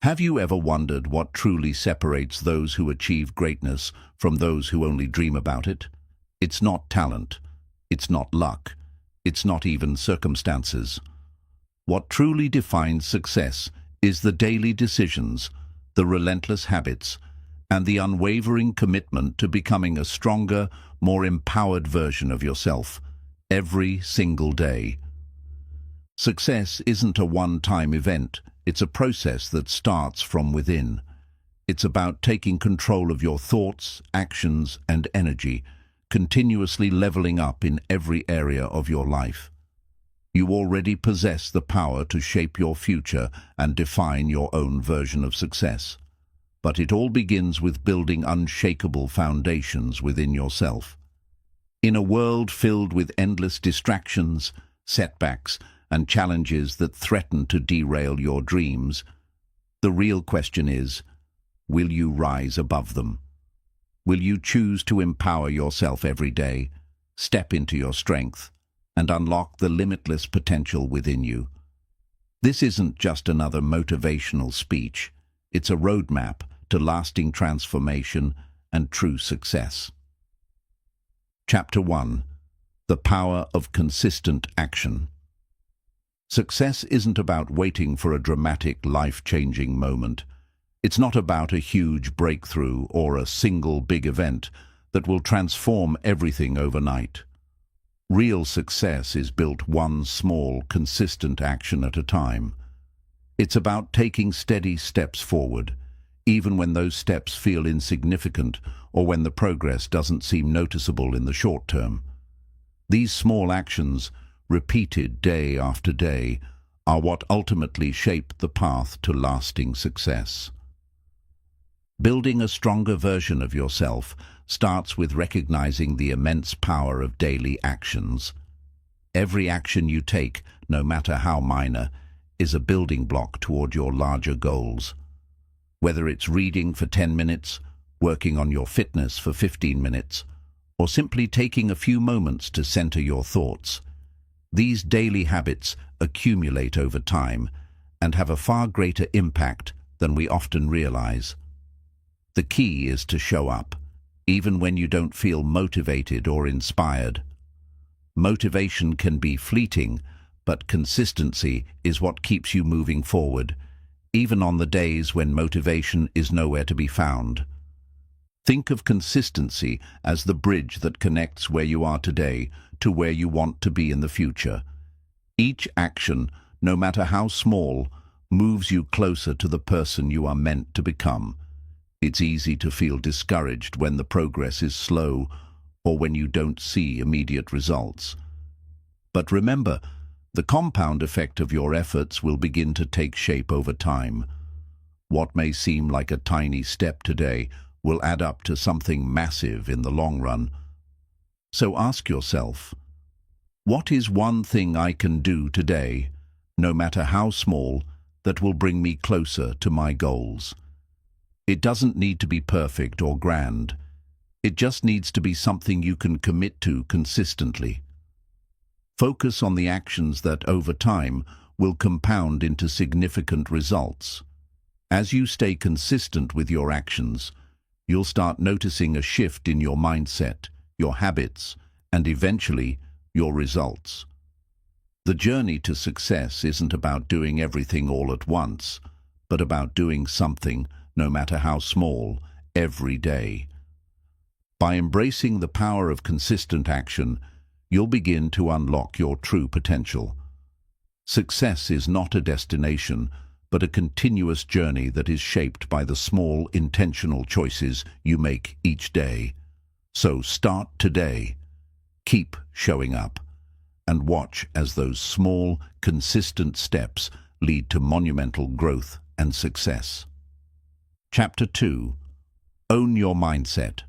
Have you ever wondered what truly separates those who achieve greatness from those who only dream about it? It's not talent. It's not luck. It's not even circumstances. What truly defines success is the daily decisions, the relentless habits, and the unwavering commitment to becoming a stronger, more empowered version of yourself every single day. Success isn't a one-time event. It's a process that starts from within. It's about taking control of your thoughts, actions, and energy, continuously leveling up in every area of your life. You already possess the power to shape your future and define your own version of success. But it all begins with building unshakable foundations within yourself. In a world filled with endless distractions, setbacks, and challenges that threaten to derail your dreams, the real question is, will you rise above them? Will you choose to empower yourself every day, step into your strength, and unlock the limitless potential within you? This isn't just another motivational speech. It's a roadmap to lasting transformation and true success. Chapter 1. The Power of Consistent Action. Success isn't about waiting for a dramatic, life-changing moment. It's not about a huge breakthrough or a single big event that will transform everything overnight. Real success is built one small, consistent action at a time. It's about taking steady steps forward, even when those steps feel insignificant or when the progress doesn't seem noticeable in the short term. These small actions, repeated day after day, are what ultimately shape the path to lasting success. Building a stronger version of yourself starts with recognizing the immense power of daily actions. Every action you take, no matter how minor, is a building block toward your larger goals. Whether it's reading for 10 minutes, working on your fitness for 15 minutes, or simply taking a few moments to center your thoughts, these daily habits accumulate over time and have a far greater impact than we often realize. The key is to show up, even when you don't feel motivated or inspired. Motivation can be fleeting, but consistency is what keeps you moving forward, even on the days when motivation is nowhere to be found. Think of consistency as the bridge that connects where you are today to where you want to be in the future. Each action, no matter how small, moves you closer to the person you are meant to become. It's easy to feel discouraged when the progress is slow or when you don't see immediate results. But remember, the compound effect of your efforts will begin to take shape over time. What may seem like a tiny step today will add up to something massive in the long run. So ask yourself, what is one thing I can do today, no matter how small, that will bring me closer to my goals? It doesn't need to be perfect or grand. It just needs to be something you can commit to consistently. Focus on the actions that, over time, will compound into significant results. As you stay consistent with your actions, you'll start noticing a shift in your mindset, your habits, and eventually, your results. The journey to success isn't about doing everything all at once, but about doing something, no matter how small, every day. By embracing the power of consistent action, you'll begin to unlock your true potential. Success is not a destination, but a continuous journey that is shaped by the small, intentional choices you make each day. So start today. Keep showing up, and watch as those small, consistent steps lead to monumental growth and success. Chapter 2. Own your mindset.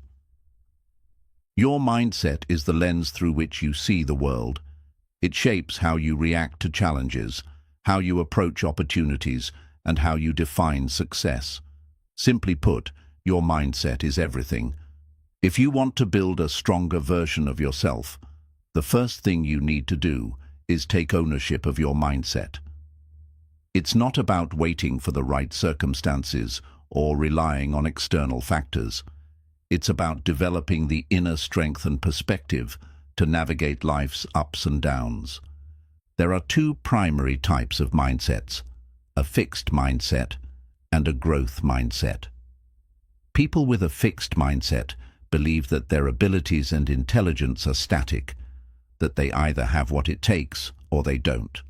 Your mindset is the lens through which you see the world. It shapes how you react to challenges, how you approach opportunities, and how you define success. Simply put, your mindset is everything. If you want to build a stronger version of yourself, the first thing you need to do is take ownership of your mindset. It's not about waiting for the right circumstances or relying on external factors. It's about developing the inner strength and perspective to navigate life's ups and downs. There are two primary types of mindsets: a fixed mindset and a growth mindset. People with a fixed mindset believe that their abilities and intelligence are static, that they either have what it takes or they don't.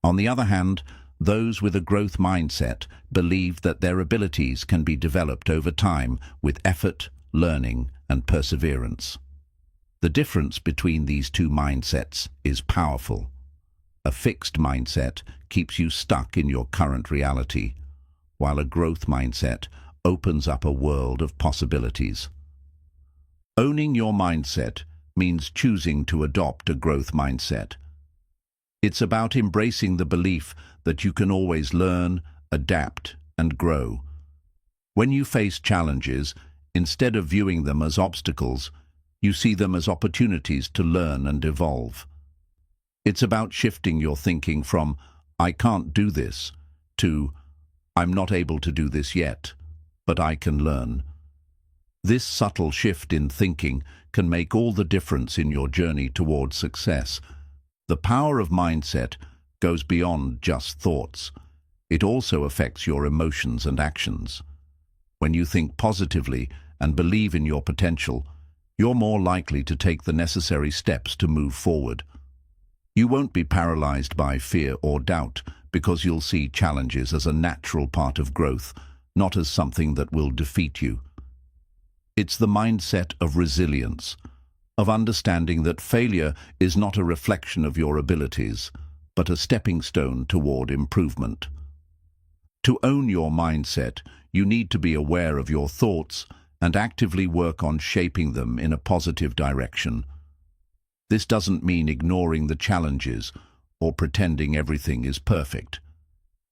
On the other hand, those with a growth mindset believe that their abilities can be developed over time with effort, learning, and perseverance. The difference between these two mindsets is powerful. A fixed mindset keeps you stuck in your current reality, while a growth mindset opens up a world of possibilities. Owning your mindset means choosing to adopt a growth mindset. It's about embracing the belief that you can always learn, adapt, and grow. When you face challenges, instead of viewing them as obstacles, you see them as opportunities to learn and evolve. It's about shifting your thinking from "I can't do this" to "I'm not able to do this yet, but I can learn." This subtle shift in thinking can make all the difference in your journey towards success. The power of mindset goes beyond just thoughts. It also affects your emotions and actions. When you think positively and believe in your potential, you're more likely to take the necessary steps to move forward. You won't be paralyzed by fear or doubt because you'll see challenges as a natural part of growth, not as something that will defeat you. It's the mindset of resilience, of understanding that failure is not a reflection of your abilities, but a stepping stone toward improvement. To own your mindset, you need to be aware of your thoughts and actively work on shaping them in a positive direction. This doesn't mean ignoring the challenges or pretending everything is perfect.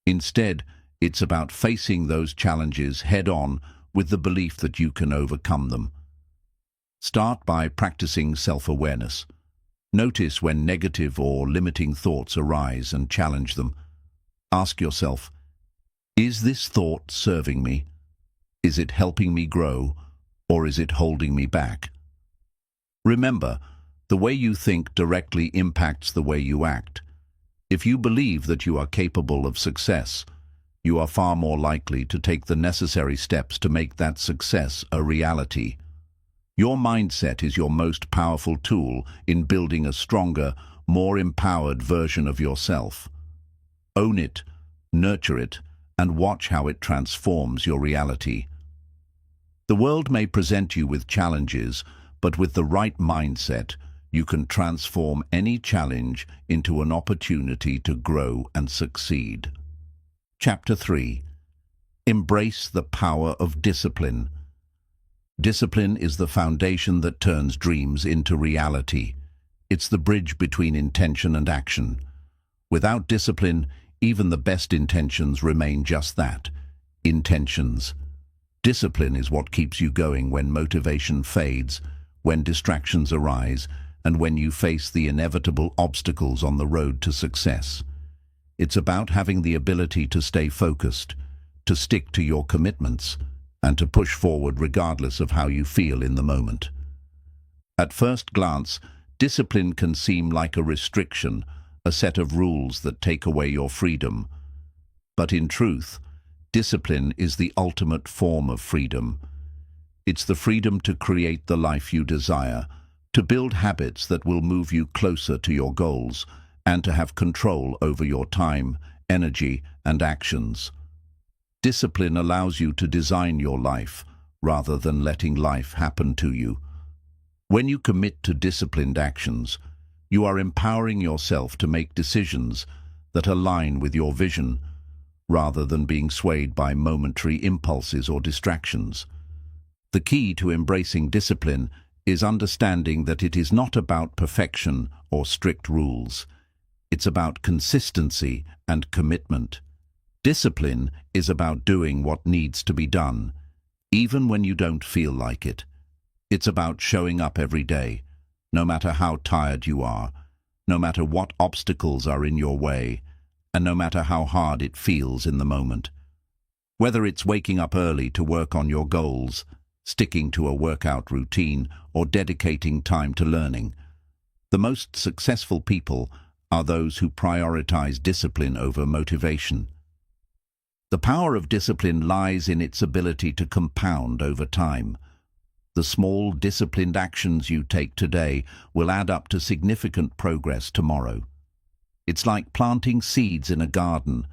Instead, it's about facing those challenges head-on with the belief that you can overcome them. Start by practicing self-awareness. Notice when negative or limiting thoughts arise and challenge them. Ask yourself, is this thought serving me? Is it helping me grow, or is it holding me back? Remember, the way you think directly impacts the way you act. If you believe that you are capable of success, you are far more likely to take the necessary steps to make that success a reality. Your mindset is your most powerful tool in building a stronger, more empowered version of yourself. Own it, nurture it, and watch how it transforms your reality. The world may present you with challenges, but with the right mindset, you can transform any challenge into an opportunity to grow and succeed. Chapter 3. Embrace the power of discipline. Discipline is the foundation that turns dreams into reality. It's the bridge between intention and action. Without discipline, even the best intentions remain just that, intentions. Discipline is what keeps you going when motivation fades, when distractions arise, and when you face the inevitable obstacles on the road to success. It's about having the ability to stay focused, to stick to your commitments, and to push forward regardless of how you feel in the moment. At first glance, discipline can seem like a restriction, a set of rules that take away your freedom. But in truth, discipline is the ultimate form of freedom. It's the freedom to create the life you desire, to build habits that will move you closer to your goals, and to have control over your time, energy, and actions. Discipline allows you to design your life, rather than letting life happen to you. When you commit to disciplined actions, you are empowering yourself to make decisions that align with your vision, rather than being swayed by momentary impulses or distractions. The key to embracing discipline is understanding that it is not about perfection or strict rules. It's about consistency and commitment. Discipline is about doing what needs to be done, even when you don't feel like it. It's about showing up every day, no matter how tired you are, no matter what obstacles are in your way, and no matter how hard it feels in the moment. Whether it's waking up early to work on your goals, sticking to a workout routine, or dedicating time to learning, the most successful people are those who prioritize discipline over motivation. The power of discipline lies in its ability to compound over time. The small, disciplined actions you take today will add up to significant progress tomorrow. It's like planting seeds in a garden.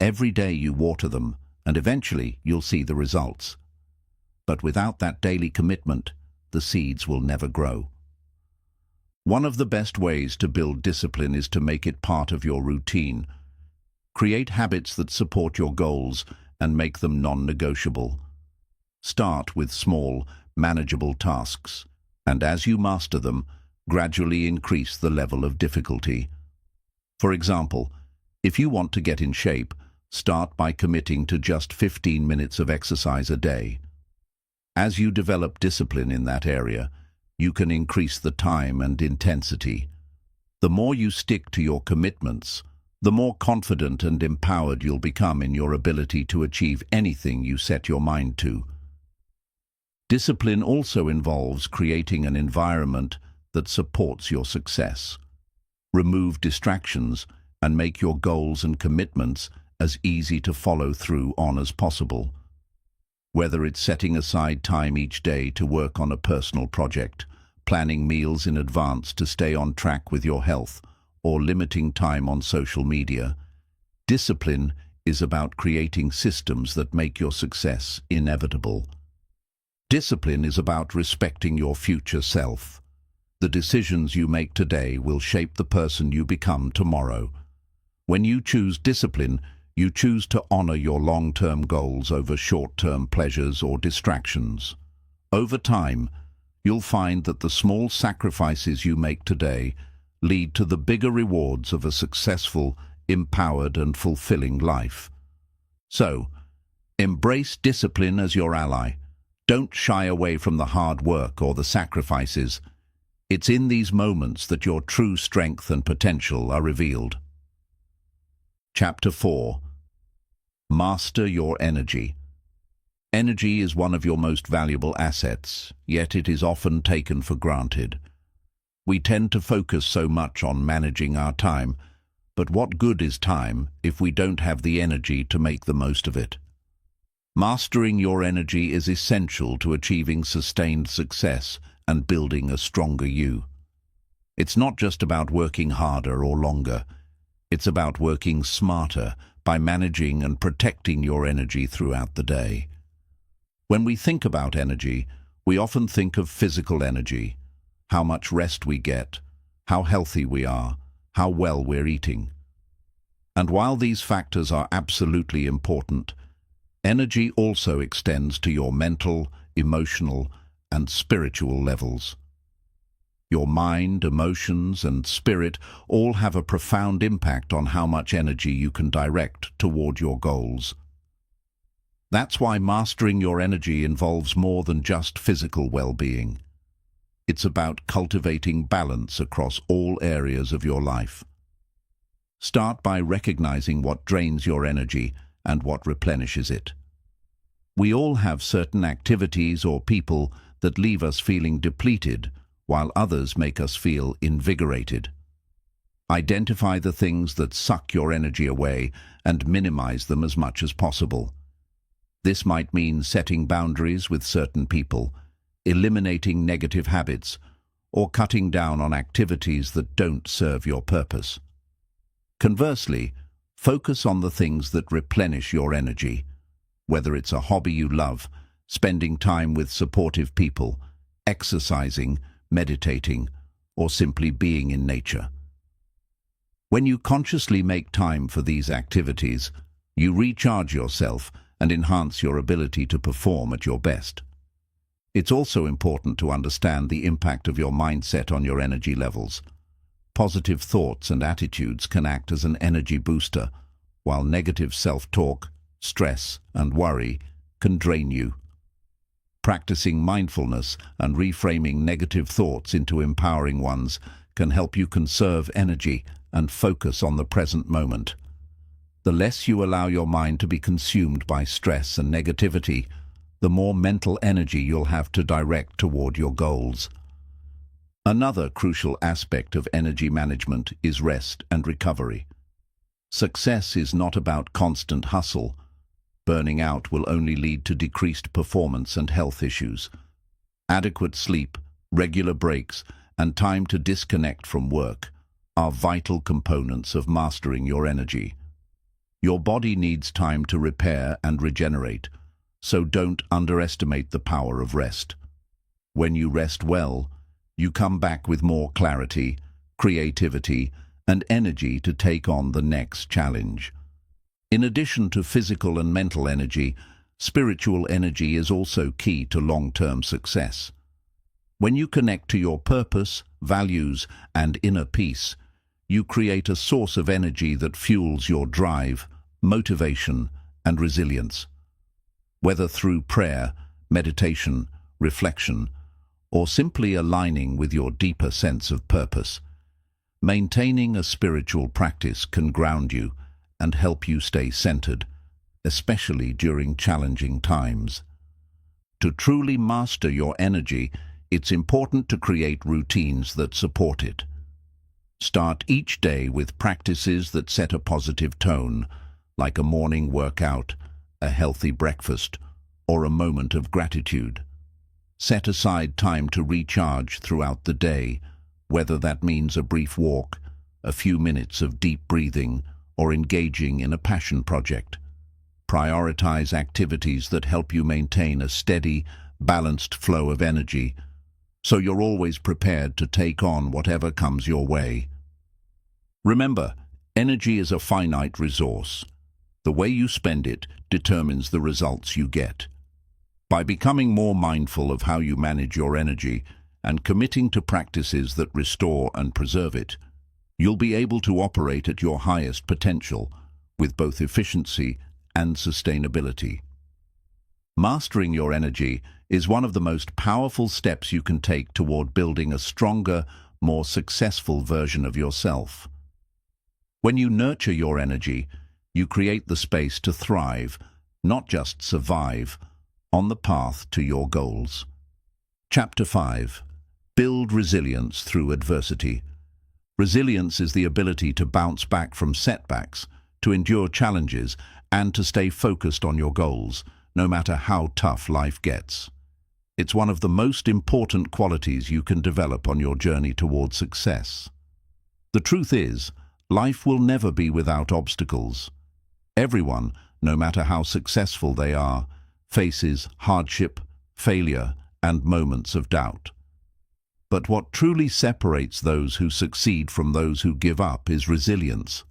Every day you water them, and eventually you'll see the results. But without that daily commitment, the seeds will never grow. One of the best ways to build discipline is to make it part of your routine. Create habits that support your goals and make them non-negotiable. Start with small, manageable tasks, and as you master them, gradually increase the level of difficulty. For example, if you want to get in shape, start by committing to just 15 minutes of exercise a day. As you develop discipline in that area, you can increase the time and intensity. The more you stick to your commitments, the more confident and empowered you'll become in your ability to achieve anything you set your mind to. Discipline also involves creating an environment that supports your success. Remove distractions and make your goals and commitments as easy to follow through on as possible. Whether it's setting aside time each day to work on a personal project, planning meals in advance to stay on track with your health, or limiting time on social media, discipline is about creating systems that make your success inevitable. Discipline is about respecting your future self. The decisions you make today will shape the person you become tomorrow. When you choose discipline, you choose to honor your long-term goals over short-term pleasures or distractions. Over time, you'll find that the small sacrifices you make today lead to the bigger rewards of a successful, empowered, and fulfilling life. So, embrace discipline as your ally. Don't shy away from the hard work or the sacrifices. It's in these moments that your true strength and potential are revealed. Chapter 4. Master your energy. Energy is one of your most valuable assets, yet it is often taken for granted. We tend to focus so much on managing our time, but what good is time if we don't have the energy to make the most of it? Mastering your energy is essential to achieving sustained success and building a stronger you. It's not just about working harder or longer. It's about working smarter by managing and protecting your energy throughout the day. When we think about energy, we often think of physical energy, how much rest we get, how healthy we are, how well we're eating. And while these factors are absolutely important, energy also extends to your mental, emotional, and spiritual levels. Your mind, emotions, and spirit all have a profound impact on how much energy you can direct toward your goals. That's why mastering your energy involves more than just physical well-being. It's about cultivating balance across all areas of your life. Start by recognizing what drains your energy and what replenishes it. We all have certain activities or people that leave us feeling depleted, while others make us feel invigorated. Identify the things that suck your energy away and minimize them as much as possible. This might mean setting boundaries with certain people, eliminating negative habits, or cutting down on activities that don't serve your purpose. Conversely, focus on the things that replenish your energy, whether it's a hobby you love, spending time with supportive people, exercising, meditating, or simply being in nature. When you consciously make time for these activities, you recharge yourself and enhance your ability to perform at your best. It's also important to understand the impact of your mindset on your energy levels. Positive thoughts and attitudes can act as an energy booster, while negative self-talk, stress, and worry can drain you. Practicing mindfulness and reframing negative thoughts into empowering ones can help you conserve energy and focus on the present moment. The less you allow your mind to be consumed by stress and negativity, the more mental energy you'll have to direct toward your goals. Another crucial aspect of energy management is rest and recovery. Success is not about constant hustle. Burning out will only lead to decreased performance and health issues. Adequate sleep, regular breaks, and time to disconnect from work are vital components of mastering your energy. Your body needs time to repair and regenerate, so don't underestimate the power of rest. When you rest well, you come back with more clarity, creativity, and energy to take on the next challenge. In addition to physical and mental energy, spiritual energy is also key to long-term success. When you connect to your purpose, values, and inner peace, you create a source of energy that fuels your drive, motivation, and resilience. Whether through prayer, meditation, reflection, or simply aligning with your deeper sense of purpose, maintaining a spiritual practice can ground you and help you stay centered, especially during challenging times. To truly master your energy, it's important to create routines that support it. Start each day with practices that set a positive tone, like a morning workout, a healthy breakfast, or a moment of gratitude. Set aside time to recharge throughout the day, whether that means a brief walk, a few minutes of deep breathing, or engaging in a passion project. Prioritize activities that help you maintain a steady, balanced flow of energy, so you're always prepared to take on whatever comes your way. Remember, energy is a finite resource. The way you spend it determines the results you get. By becoming more mindful of how you manage your energy and committing to practices that restore and preserve it, you'll be able to operate at your highest potential with both efficiency and sustainability. Mastering your energy is one of the most powerful steps you can take toward building a stronger, more successful version of yourself. When you nurture your energy, you create the space to thrive, not just survive, on the path to your goals. Chapter 5. Build resilience through adversity. Resilience is the ability to bounce back from setbacks, to endure challenges, and to stay focused on your goals, no matter how tough life gets. It's one of the most important qualities you can develop on your journey toward success. The truth is, life will never be without obstacles. Everyone, no matter how successful they are, faces hardship, failure, and moments of doubt. But what truly separates those who succeed from those who give up is resilience,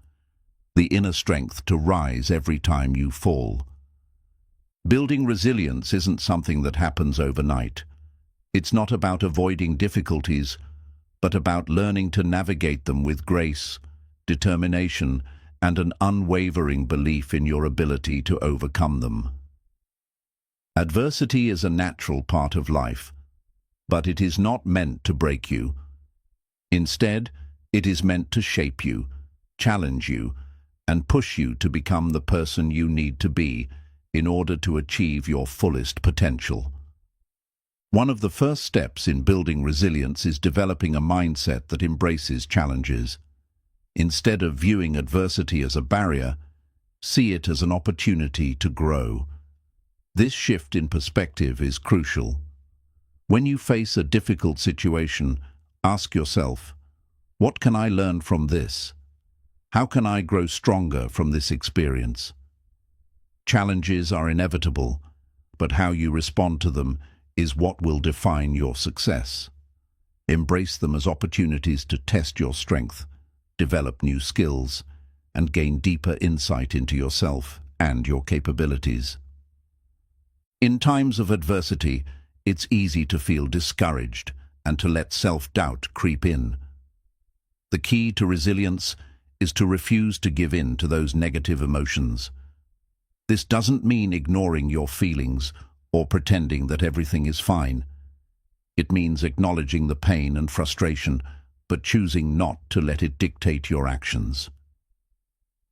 the inner strength to rise every time you fall. Building resilience isn't something that happens overnight. It's not about avoiding difficulties, but about learning to navigate them with grace, determination, and an unwavering belief in your ability to overcome them. Adversity is a natural part of life, but it is not meant to break you. Instead, it is meant to shape you, challenge you, and push you to become the person you need to be in order to achieve your fullest potential. One of the first steps in building resilience is developing a mindset that embraces challenges. Instead of viewing adversity as a barrier, see it as an opportunity to grow. This shift in perspective is crucial. When you face a difficult situation, ask yourself, what can I learn from this? How can I grow stronger from this experience? Challenges are inevitable, but how you respond to them is what will define your success. Embrace them as opportunities to test your strength, develop new skills, and gain deeper insight into yourself and your capabilities. In times of adversity, it's easy to feel discouraged and to let self-doubt creep in. The key to resilience is to refuse to give in to those negative emotions. This doesn't mean ignoring your feelings or pretending that everything is fine. It means acknowledging the pain and frustration, but choosing not to let it dictate your actions.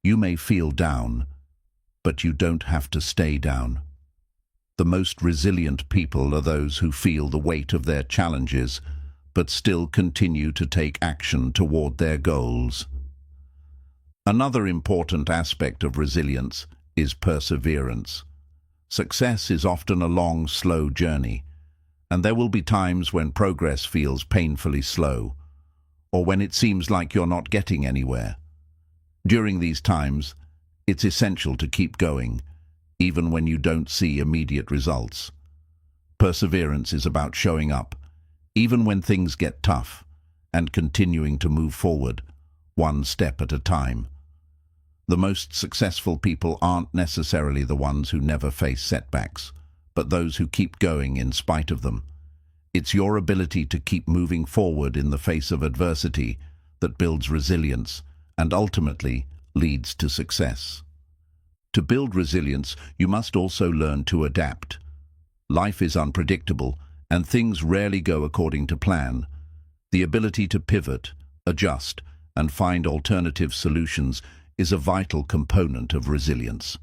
You may feel down, but you don't have to stay down. The most resilient people are those who feel the weight of their challenges, but still continue to take action toward their goals. Another important aspect of resilience is perseverance. Success is often a long, slow journey, and there will be times when progress feels painfully slow, or when it seems like you're not getting anywhere. During these times, it's essential to keep going, even when you don't see immediate results. Perseverance is about showing up, even when things get tough, and continuing to move forward, one step at a time. The most successful people aren't necessarily the ones who never face setbacks, but those who keep going in spite of them. It's your ability to keep moving forward in the face of adversity that builds resilience and ultimately leads to success. To build resilience, you must also learn to adapt. Life is unpredictable, and things rarely go according to plan. The ability to pivot, adjust, and find alternative solutions is a vital component of resilience.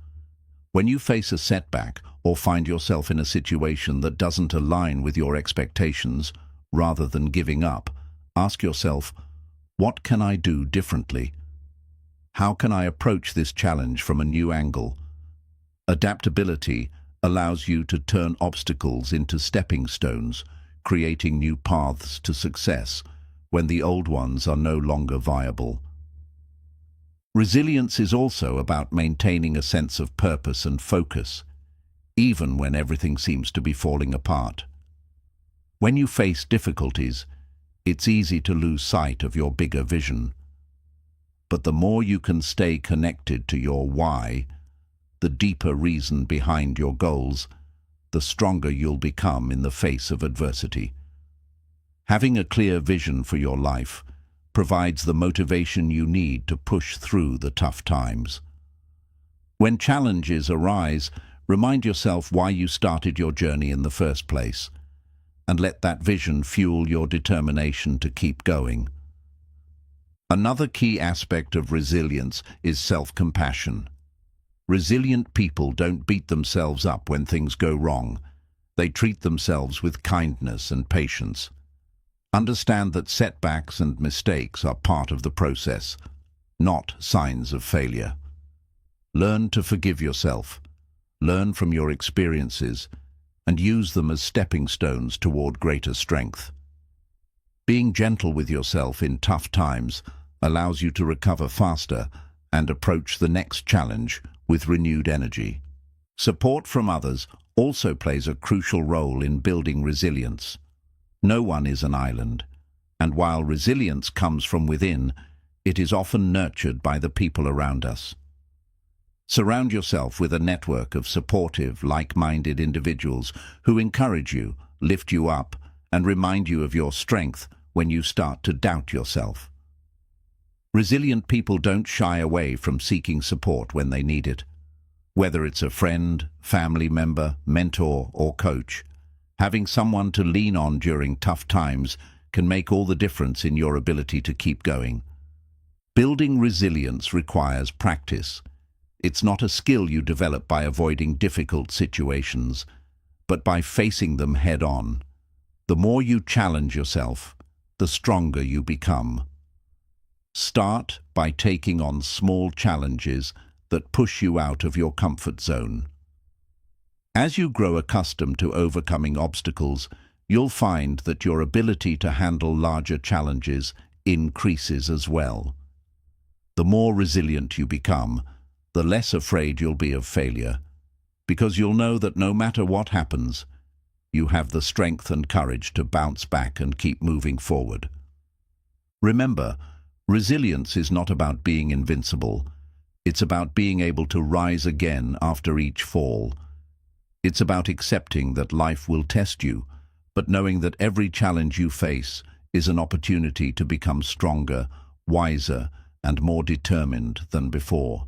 When you face a setback or find yourself in a situation that doesn't align with your expectations, rather than giving up, ask yourself, what can I do differently? How can I approach this challenge from a new angle? Adaptability allows you to turn obstacles into stepping stones, creating new paths to success when the old ones are no longer viable. Resilience is also about maintaining a sense of purpose and focus, even when everything seems to be falling apart. When you face difficulties, it's easy to lose sight of your bigger vision. But the more you can stay connected to your why, the deeper reason behind your goals, the stronger you'll become in the face of adversity. Having a clear vision for your life provides the motivation you need to push through the tough times. When challenges arise, remind yourself why you started your journey in the first place, and let that vision fuel your determination to keep going. Another key aspect of resilience is self-compassion. Resilient people don't beat themselves up when things go wrong. They treat themselves with kindness and patience. Understand that setbacks and mistakes are part of the process, not signs of failure. Learn to forgive yourself, learn from your experiences, and use them as stepping stones toward greater strength. Being gentle with yourself in tough times allows you to recover faster and approach the next challenge with renewed energy. Support from others also plays a crucial role in building resilience. No one is an island, and while resilience comes from within, it is often nurtured by the people around us. Surround yourself with a network of supportive, like-minded individuals who encourage you, lift you up, and remind you of your strength when you start to doubt yourself. Resilient people don't shy away from seeking support when they need it. Whether it's a friend, family member, mentor, or coach, having someone to lean on during tough times can make all the difference in your ability to keep going. Building resilience requires practice. It's not a skill you develop by avoiding difficult situations, but by facing them head-on. The more you challenge yourself, the stronger you become. Start by taking on small challenges that push you out of your comfort zone. As you grow accustomed to overcoming obstacles, you'll find that your ability to handle larger challenges increases as well. The more resilient you become, the less afraid you'll be of failure, because you'll know that no matter what happens, you have the strength and courage to bounce back and keep moving forward. Remember, resilience is not about being invincible. It's about being able to rise again after each fall. It's about accepting that life will test you, but knowing that every challenge you face is an opportunity to become stronger, wiser, and more determined than before.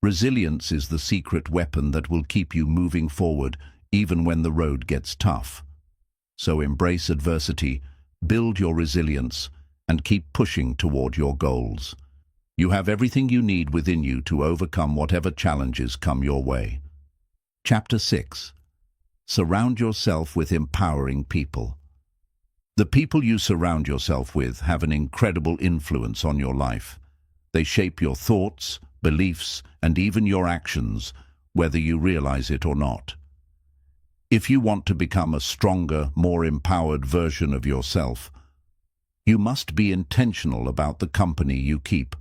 Resilience is the secret weapon that will keep you moving forward even when the road gets tough. So embrace adversity, build your resilience, and keep pushing toward your goals. You have everything you need within you to overcome whatever challenges come your way. Chapter 6. Surround yourself with empowering people. The people you surround yourself with have an incredible influence on your life. They shape your thoughts, beliefs, and even your actions, whether you realize it or not. If you want to become a stronger, more empowered version of yourself, you must be intentional about the company you keep.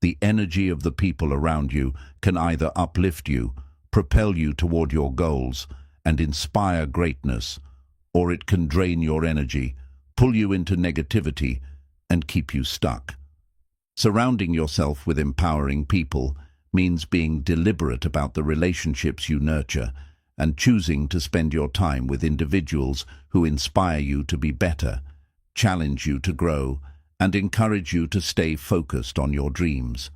The energy of the people around you can either uplift you, propel you toward your goals, and inspire greatness, or it can drain your energy, pull you into negativity, and keep you stuck. Surrounding yourself with empowering people means being deliberate about the relationships you nurture and choosing to spend your time with individuals who inspire you to be better, challenge you to grow, and encourage you to stay focused on your dreams.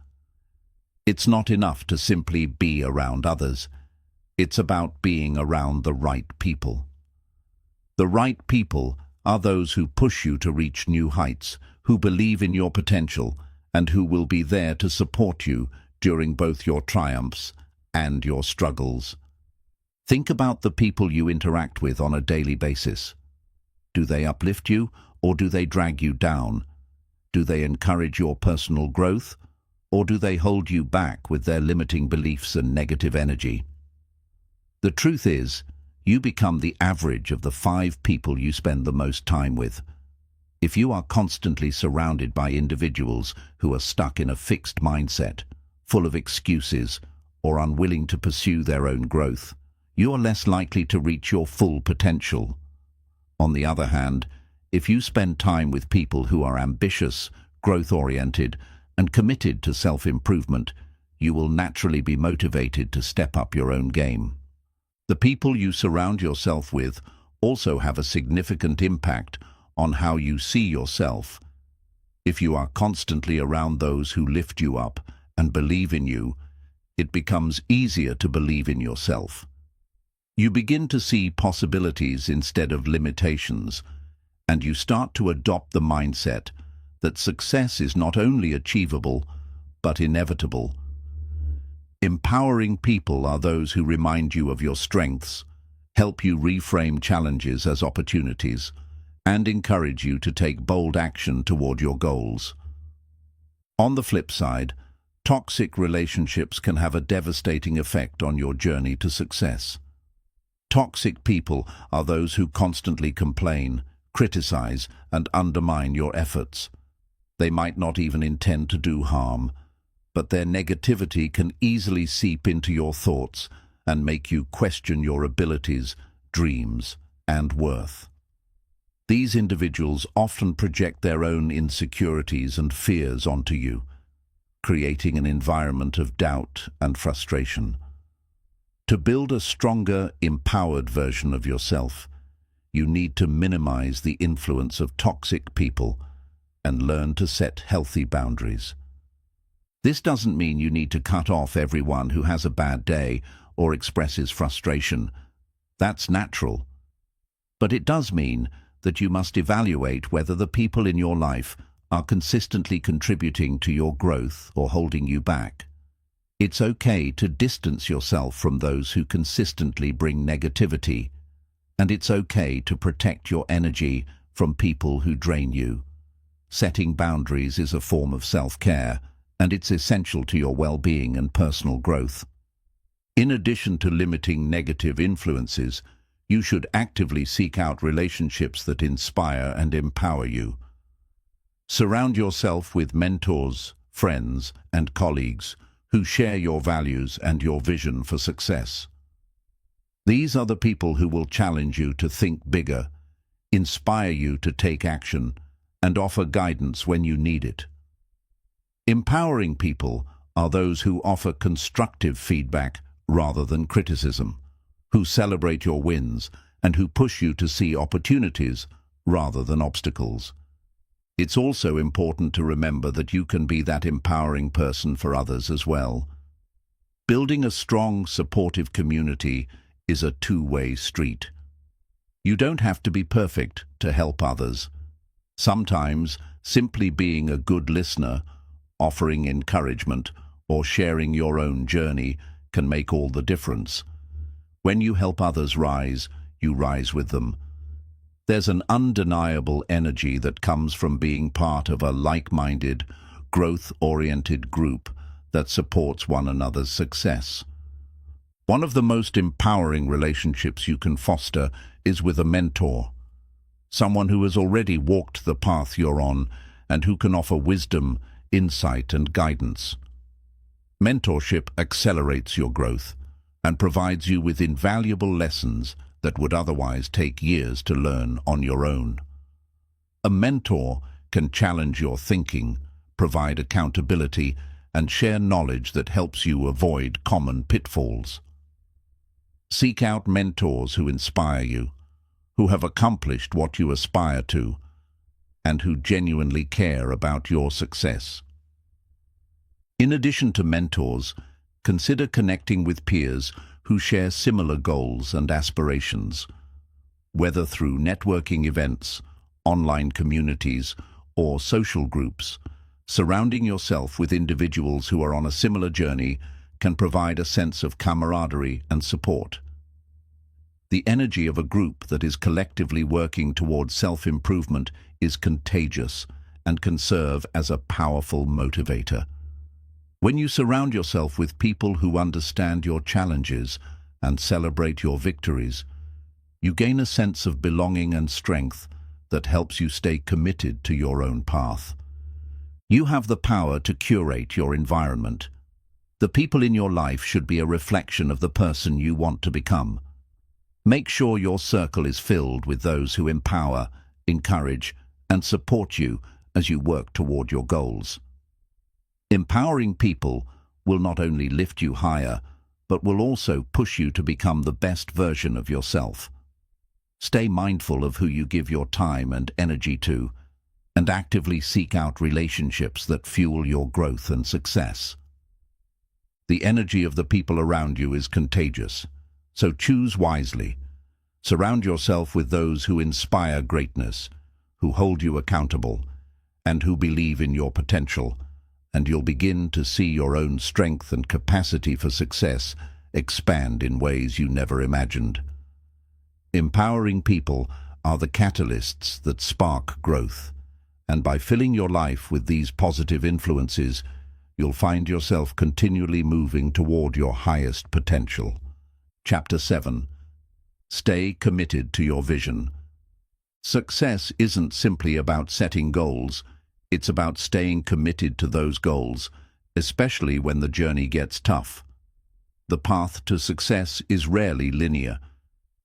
It's not enough to simply be around others. It's about being around the right people. The right people are those who push you to reach new heights, who believe in your potential, and who will be there to support you during both your triumphs and your struggles. Think about the people you interact with on a daily basis. Do they uplift you, or do they drag you down? Do they encourage your personal growth, or do they hold you back with their limiting beliefs and negative energy? The truth is, you become the average of the 5 people you spend the most time with. If you are constantly surrounded by individuals who are stuck in a fixed mindset, full of excuses, or unwilling to pursue their own growth, you are less likely to reach your full potential. On the other hand, if you spend time with people who are ambitious, growth-oriented, and committed to self-improvement, you will naturally be motivated to step up your own game. The people you surround yourself with also have a significant impact on how you see yourself. If you are constantly around those who lift you up and believe in you, it becomes easier to believe in yourself. You begin to see possibilities instead of limitations, and you start to adopt the mindset that success is not only achievable, but inevitable. Empowering people are those who remind you of your strengths, help you reframe challenges as opportunities, and encourage you to take bold action toward your goals. On the flip side, toxic relationships can have a devastating effect on your journey to success. Toxic people are those who constantly complain, criticize, and undermine your efforts. They might not even intend to do harm, but their negativity can easily seep into your thoughts and make you question your abilities, dreams, and worth. These individuals often project their own insecurities and fears onto you, creating an environment of doubt and frustration. To build a stronger, empowered version of yourself, you need to minimize the influence of toxic people and learn to set healthy boundaries. This doesn't mean you need to cut off everyone who has a bad day or expresses frustration. That's natural. But it does mean that you must evaluate whether the people in your life are consistently contributing to your growth or holding you back. It's okay to distance yourself from those who consistently bring negativity, and it's okay to protect your energy from people who drain you. Setting boundaries is a form of self-care, and it's essential to your well-being and personal growth. In addition to limiting negative influences, you should actively seek out relationships that inspire and empower you. Surround yourself with mentors, friends, and colleagues who share your values and your vision for success. These are the people who will challenge you to think bigger, inspire you to take action, and offer guidance when you need it. Empowering people are those who offer constructive feedback rather than criticism, who celebrate your wins, and who push you to see opportunities rather than obstacles. It's also important to remember that you can be that empowering person for others as well. Building a strong, supportive community is a two-way street. You don't have to be perfect to help others. Sometimes, simply being a good listener offering encouragement, or sharing your own journey can make all the difference. When you help others rise, you rise with them. There's an undeniable energy that comes from being part of a like-minded, growth-oriented group that supports one another's success. One of the most empowering relationships you can foster is with a mentor, someone who has already walked the path you're on and who can offer wisdom, insight, and guidance. Mentorship accelerates your growth and provides you with invaluable lessons that would otherwise take years to learn on your own. A mentor can challenge your thinking, provide accountability, and share knowledge that helps you avoid common pitfalls. Seek out mentors who inspire you, who have accomplished what you aspire to, and who genuinely care about your success. In addition to mentors, consider connecting with peers who share similar goals and aspirations. Whether through networking events, online communities, or social groups, surrounding yourself with individuals who are on a similar journey can provide a sense of camaraderie and support. The energy of a group that is collectively working towards self-improvement is contagious and can serve as a powerful motivator. When you surround yourself with people who understand your challenges and celebrate your victories, you gain a sense of belonging and strength that helps you stay committed to your own path. You have the power to curate your environment. The people in your life should be a reflection of the person you want to become. Make sure your circle is filled with those who empower, encourage, and support you as you work toward your goals. Empowering people will not only lift you higher, but will also push you to become the best version of yourself. Stay mindful of who you give your time and energy to, and actively seek out relationships that fuel your growth and success. The energy of the people around you is contagious, so choose wisely. Surround yourself with those who inspire greatness, who hold you accountable, and who believe in your potential, and you'll begin to see your own strength and capacity for success expand in ways you never imagined. Empowering people are the catalysts that spark growth, and by filling your life with these positive influences, you'll find yourself continually moving toward your highest potential. Chapter 7. Stay committed to your vision. Success isn't simply about setting goals. It's about staying committed to those goals, especially when the journey gets tough. The path to success is rarely linear.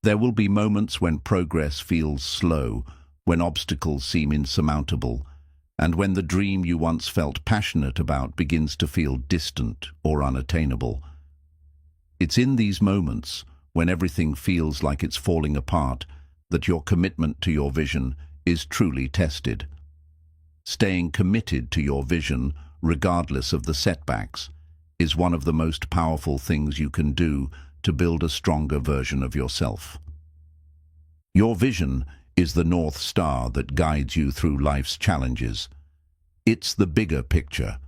There will be moments when progress feels slow, when obstacles seem insurmountable, and when the dream you once felt passionate about begins to feel distant or unattainable. It's in these moments, when everything feels like it's falling apart, that your commitment to your vision is truly tested. Staying committed to your vision, regardless of the setbacks, is one of the most powerful things you can do to build a stronger version of yourself. Your vision is the North Star that guides you through life's challenges. It's the bigger picture,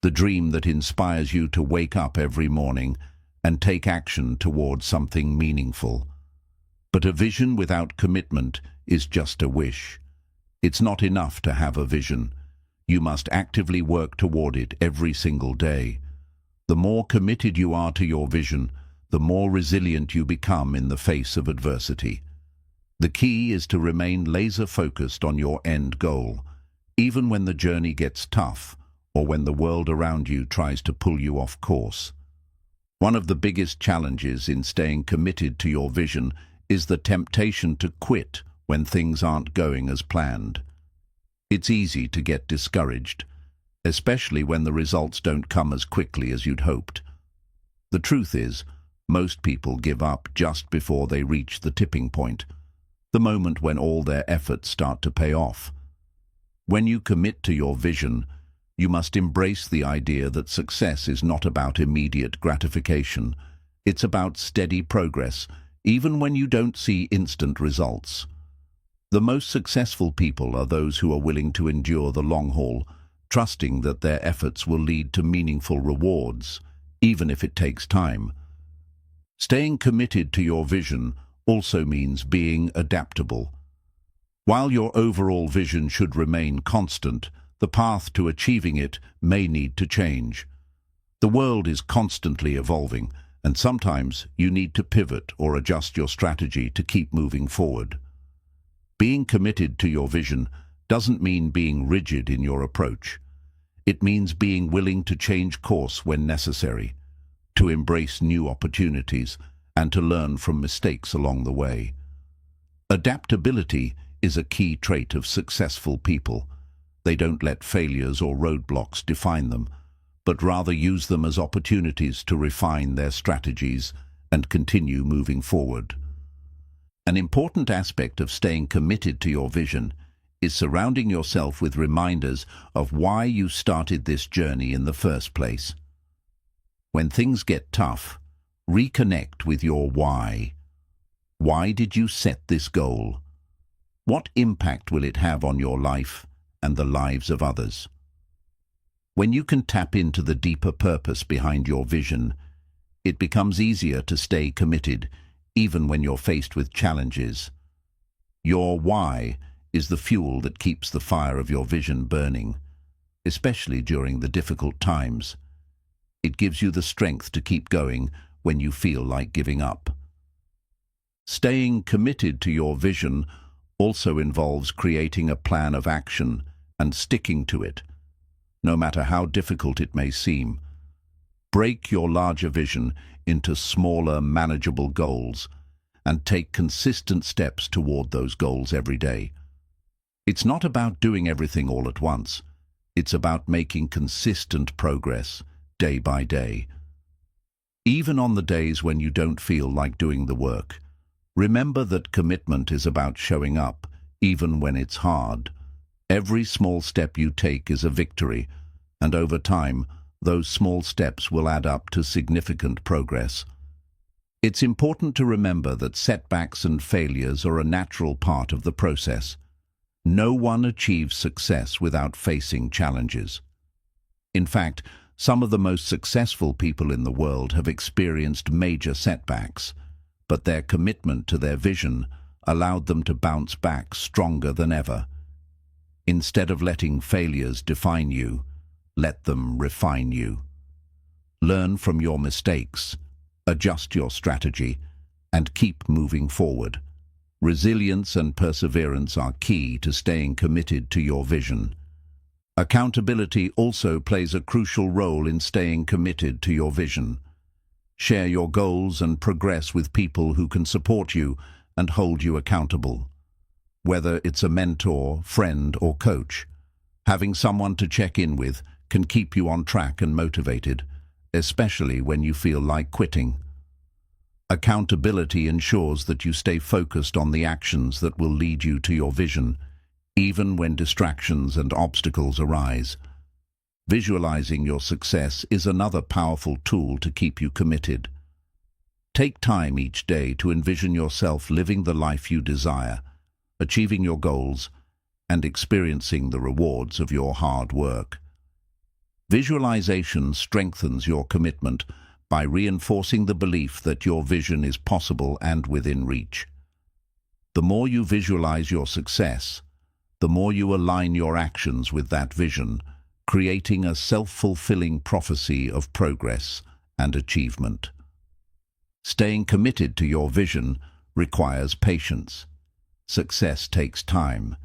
the dream that inspires you to wake up every morning and take action towards something meaningful. But a vision without commitment is just a wish. It's not enough to have a vision. You must actively work toward it every single day. The more committed you are to your vision, the more resilient you become in the face of adversity. The key is to remain laser-focused on your end goal, even when the journey gets tough or when the world around you tries to pull you off course. One of the biggest challenges in staying committed to your vision is the temptation to quit when things aren't going as planned. It's easy to get discouraged, especially when the results don't come as quickly as you'd hoped. The truth is, most people give up just before they reach the tipping point, the moment when all their efforts start to pay off. When you commit to your vision, you must embrace the idea that success is not about immediate gratification. It's about steady progress, even when you don't see instant results. The most successful people are those who are willing to endure the long haul, trusting that their efforts will lead to meaningful rewards, even if it takes time. Staying committed to your vision also means being adaptable. While your overall vision should remain constant, the path to achieving it may need to change. The world is constantly evolving, and sometimes you need to pivot or adjust your strategy to keep moving forward. Being committed to your vision doesn't mean being rigid in your approach. It means being willing to change course when necessary, to embrace new opportunities, and to learn from mistakes along the way. Adaptability is a key trait of successful people. They don't let failures or roadblocks define them, but rather use them as opportunities to refine their strategies and continue moving forward. An important aspect of staying committed to your vision is surrounding yourself with reminders of why you started this journey in the first place. When things get tough, reconnect with your why. Why did you set this goal? What impact will it have on your life and the lives of others? When you can tap into the deeper purpose behind your vision, it becomes easier to stay committed, even when you're faced with challenges. Your why is the fuel that keeps the fire of your vision burning, especially during the difficult times. It gives you the strength to keep going when you feel like giving up. Staying committed to your vision also involves creating a plan of action and sticking to it, no matter how difficult it may seem. Break your larger vision into smaller, manageable goals and take consistent steps toward those goals every day. It's not about doing everything all at once. It's about making consistent progress day by day. Even on the days when you don't feel like doing the work, remember that commitment is about showing up, even when it's hard. Every small step you take is a victory, and over time, those small steps will add up to significant progress. It's important to remember that setbacks and failures are a natural part of the process. No one achieves success without facing challenges. In fact, some of the most successful people in the world have experienced major setbacks, but their commitment to their vision allowed them to bounce back stronger than ever. Instead of letting failures define you, let them refine you. Learn from your mistakes, adjust your strategy, and keep moving forward. Resilience and perseverance are key to staying committed to your vision. Accountability also plays a crucial role in staying committed to your vision. Share your goals and progress with people who can support you and hold you accountable. Whether it's a mentor, friend, or coach, having someone to check in with can keep you on track and motivated, especially when you feel like quitting. Accountability ensures that you stay focused on the actions that will lead you to your vision, even when distractions and obstacles arise. Visualizing your success is another powerful tool to keep you committed. Take time each day to envision yourself living the life you desire, achieving your goals, and experiencing the rewards of your hard work. Visualization strengthens your commitment by reinforcing the belief that your vision is possible and within reach. The more you visualize your success, the more you align your actions with that vision, creating a self-fulfilling prophecy of progress and achievement. Staying committed to your vision requires patience. Success takes time,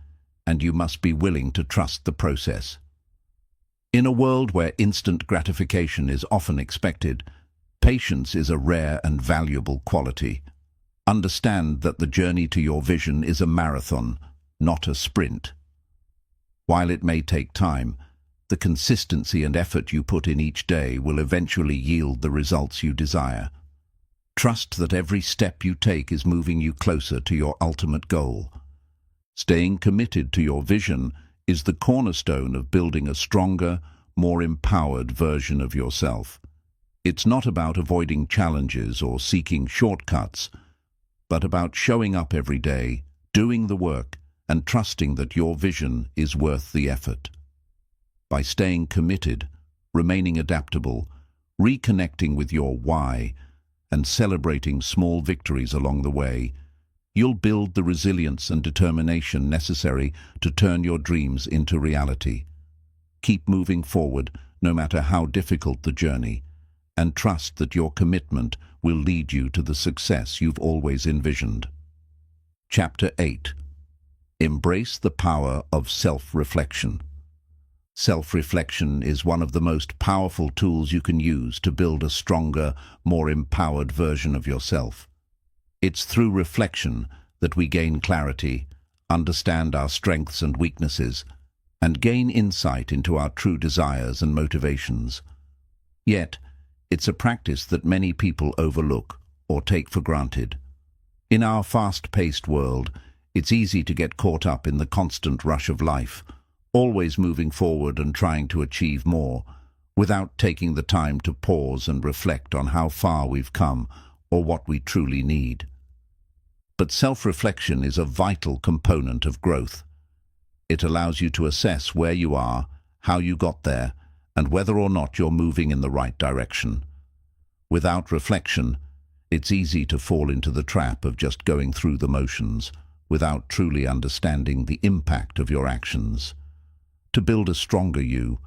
and you must be willing to trust the process. In a world where instant gratification is often expected, patience is a rare and valuable quality. Understand that the journey to your vision is a marathon, not a sprint. While it may take time, the consistency and effort you put in each day will eventually yield the results you desire. Trust that every step you take is moving you closer to your ultimate goal. Staying committed to your vision is the cornerstone of building a stronger, more empowered version of yourself. It's not about avoiding challenges or seeking shortcuts, but about showing up every day, doing the work, and trusting that your vision is worth the effort. By staying committed, remaining adaptable, reconnecting with your why, and celebrating small victories along the way, you'll build the resilience and determination necessary to turn your dreams into reality. Keep moving forward, no matter how difficult the journey, and trust that your commitment will lead you to the success you've always envisioned. Chapter 8. Embrace the power of self-reflection. Self-reflection is one of the most powerful tools you can use to build a stronger, more empowered version of yourself. It's through reflection that we gain clarity, understand our strengths and weaknesses, and gain insight into our true desires and motivations. Yet, it's a practice that many people overlook or take for granted. In our fast-paced world, it's easy to get caught up in the constant rush of life, always moving forward and trying to achieve more, without taking the time to pause and reflect on how far we've come or what we truly need. But self-reflection is a vital component of growth. It allows you to assess where you are, how you got there, and whether or not you're moving in the right direction. Without reflection, it's easy to fall into the trap of just going through the motions, without truly understanding the impact of your actions. To build a stronger you,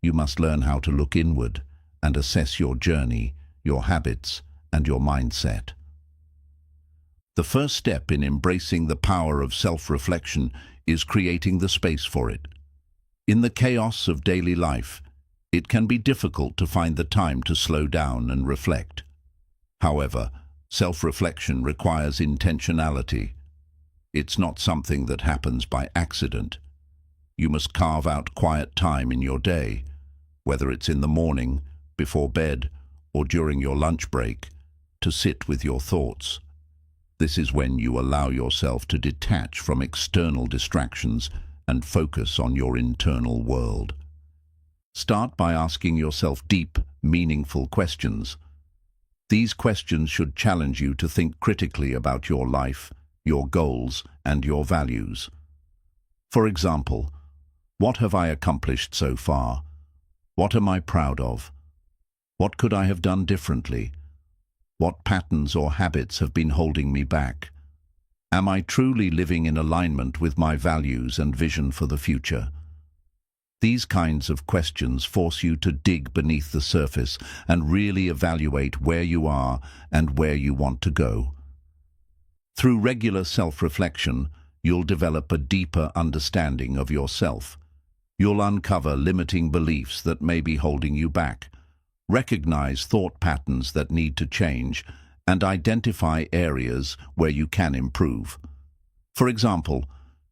you must learn how to look inward and assess your journey, your habits, and your mindset. The first step in embracing the power of self-reflection is creating the space for it. In the chaos of daily life, it can be difficult to find the time to slow down and reflect. However, self-reflection requires intentionality. It's not something that happens by accident. You must carve out quiet time in your day, whether it's in the morning, before bed, or during your lunch break, to sit with your thoughts. This is when you allow yourself to detach from external distractions and focus on your internal world. Start by asking yourself deep, meaningful questions. These questions should challenge you to think critically about your life, your goals, and your values. For example, what have I accomplished so far? What am I proud of? What could I have done differently? What patterns or habits have been holding me back? Am I truly living in alignment with my values and vision for the future? These kinds of questions force you to dig beneath the surface and really evaluate where you are and where you want to go. Through regular self-reflection, you'll develop a deeper understanding of yourself. You'll uncover limiting beliefs that may be holding you back, recognize thought patterns that need to change, and identify areas where you can improve. For example,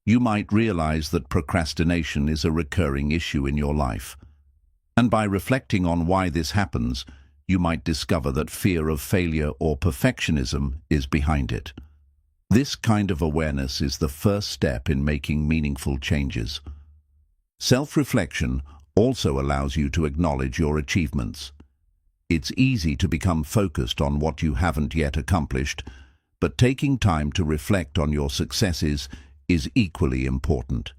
you might realize that procrastination is a recurring issue in your life. And by reflecting on why this happens, you might discover that fear of failure or perfectionism is behind it. This kind of awareness is the first step in making meaningful changes. Self-reflection also allows you to acknowledge your achievements. It's easy to become focused on what you haven't yet accomplished, but taking time to reflect on your successes is equally important.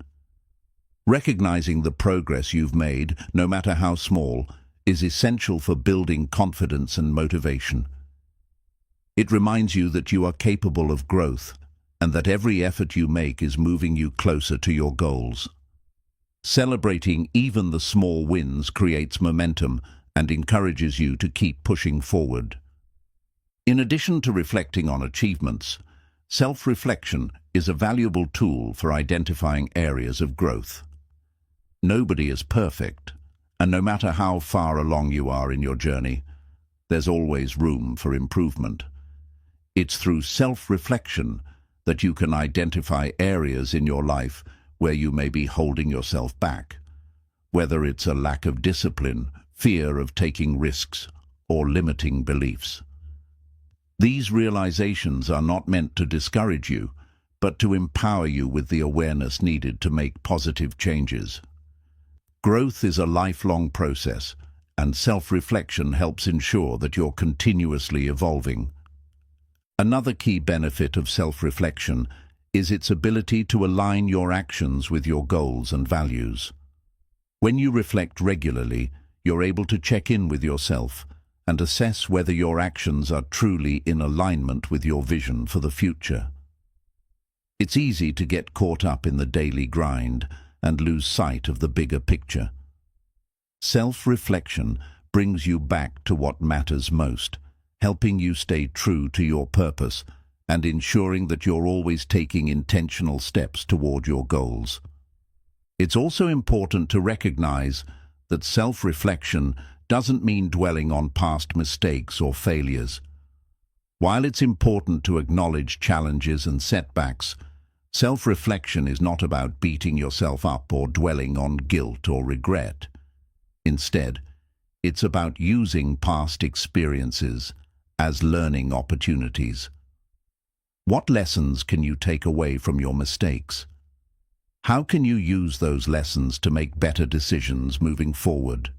Recognizing the progress you've made, no matter how small, is essential for building confidence and motivation. It reminds you that you are capable of growth and that every effort you make is moving you closer to your goals. Celebrating even the small wins creates momentum and encourages you to keep pushing forward. In addition to reflecting on achievements, self-reflection is a valuable tool for identifying areas of growth. Nobody is perfect, and no matter how far along you are in your journey, there's always room for improvement. It's through self-reflection that you can identify areas in your life where you may be holding yourself back, whether it's a lack of discipline, fear of taking risks, or limiting beliefs. These realizations are not meant to discourage you, but to empower you with the awareness needed to make positive changes. Growth is a lifelong process, and self-reflection helps ensure that you're continuously evolving. Another key benefit of self-reflection is its ability to align your actions with your goals and values. When you reflect regularly, you're able to check in with yourself and assess whether your actions are truly in alignment with your vision for the future. It's easy to get caught up in the daily grind and lose sight of the bigger picture. Self-reflection brings you back to what matters most, helping you stay true to your purpose and ensuring that you're always taking intentional steps toward your goals. It's also important to recognize that self-reflection doesn't mean dwelling on past mistakes or failures. While it's important to acknowledge challenges and setbacks, self-reflection is not about beating yourself up or dwelling on guilt or regret. Instead, it's about using past experiences as learning opportunities. What lessons can you take away from your mistakes? How can you use those lessons to make better decisions moving forward?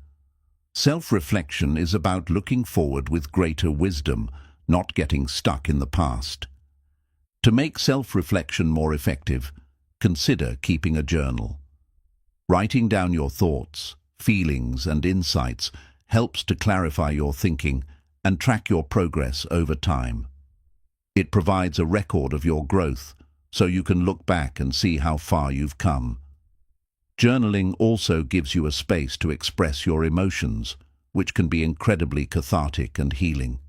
Self-reflection is about looking forward with greater wisdom, not getting stuck in the past. To make self-reflection more effective, consider keeping a journal. Writing down your thoughts, feelings, and insights helps to clarify your thinking and track your progress over time. It provides a record of your growth, so you can look back and see how far you've come. Journaling also gives you a space to express your emotions, which can be incredibly cathartic and healing.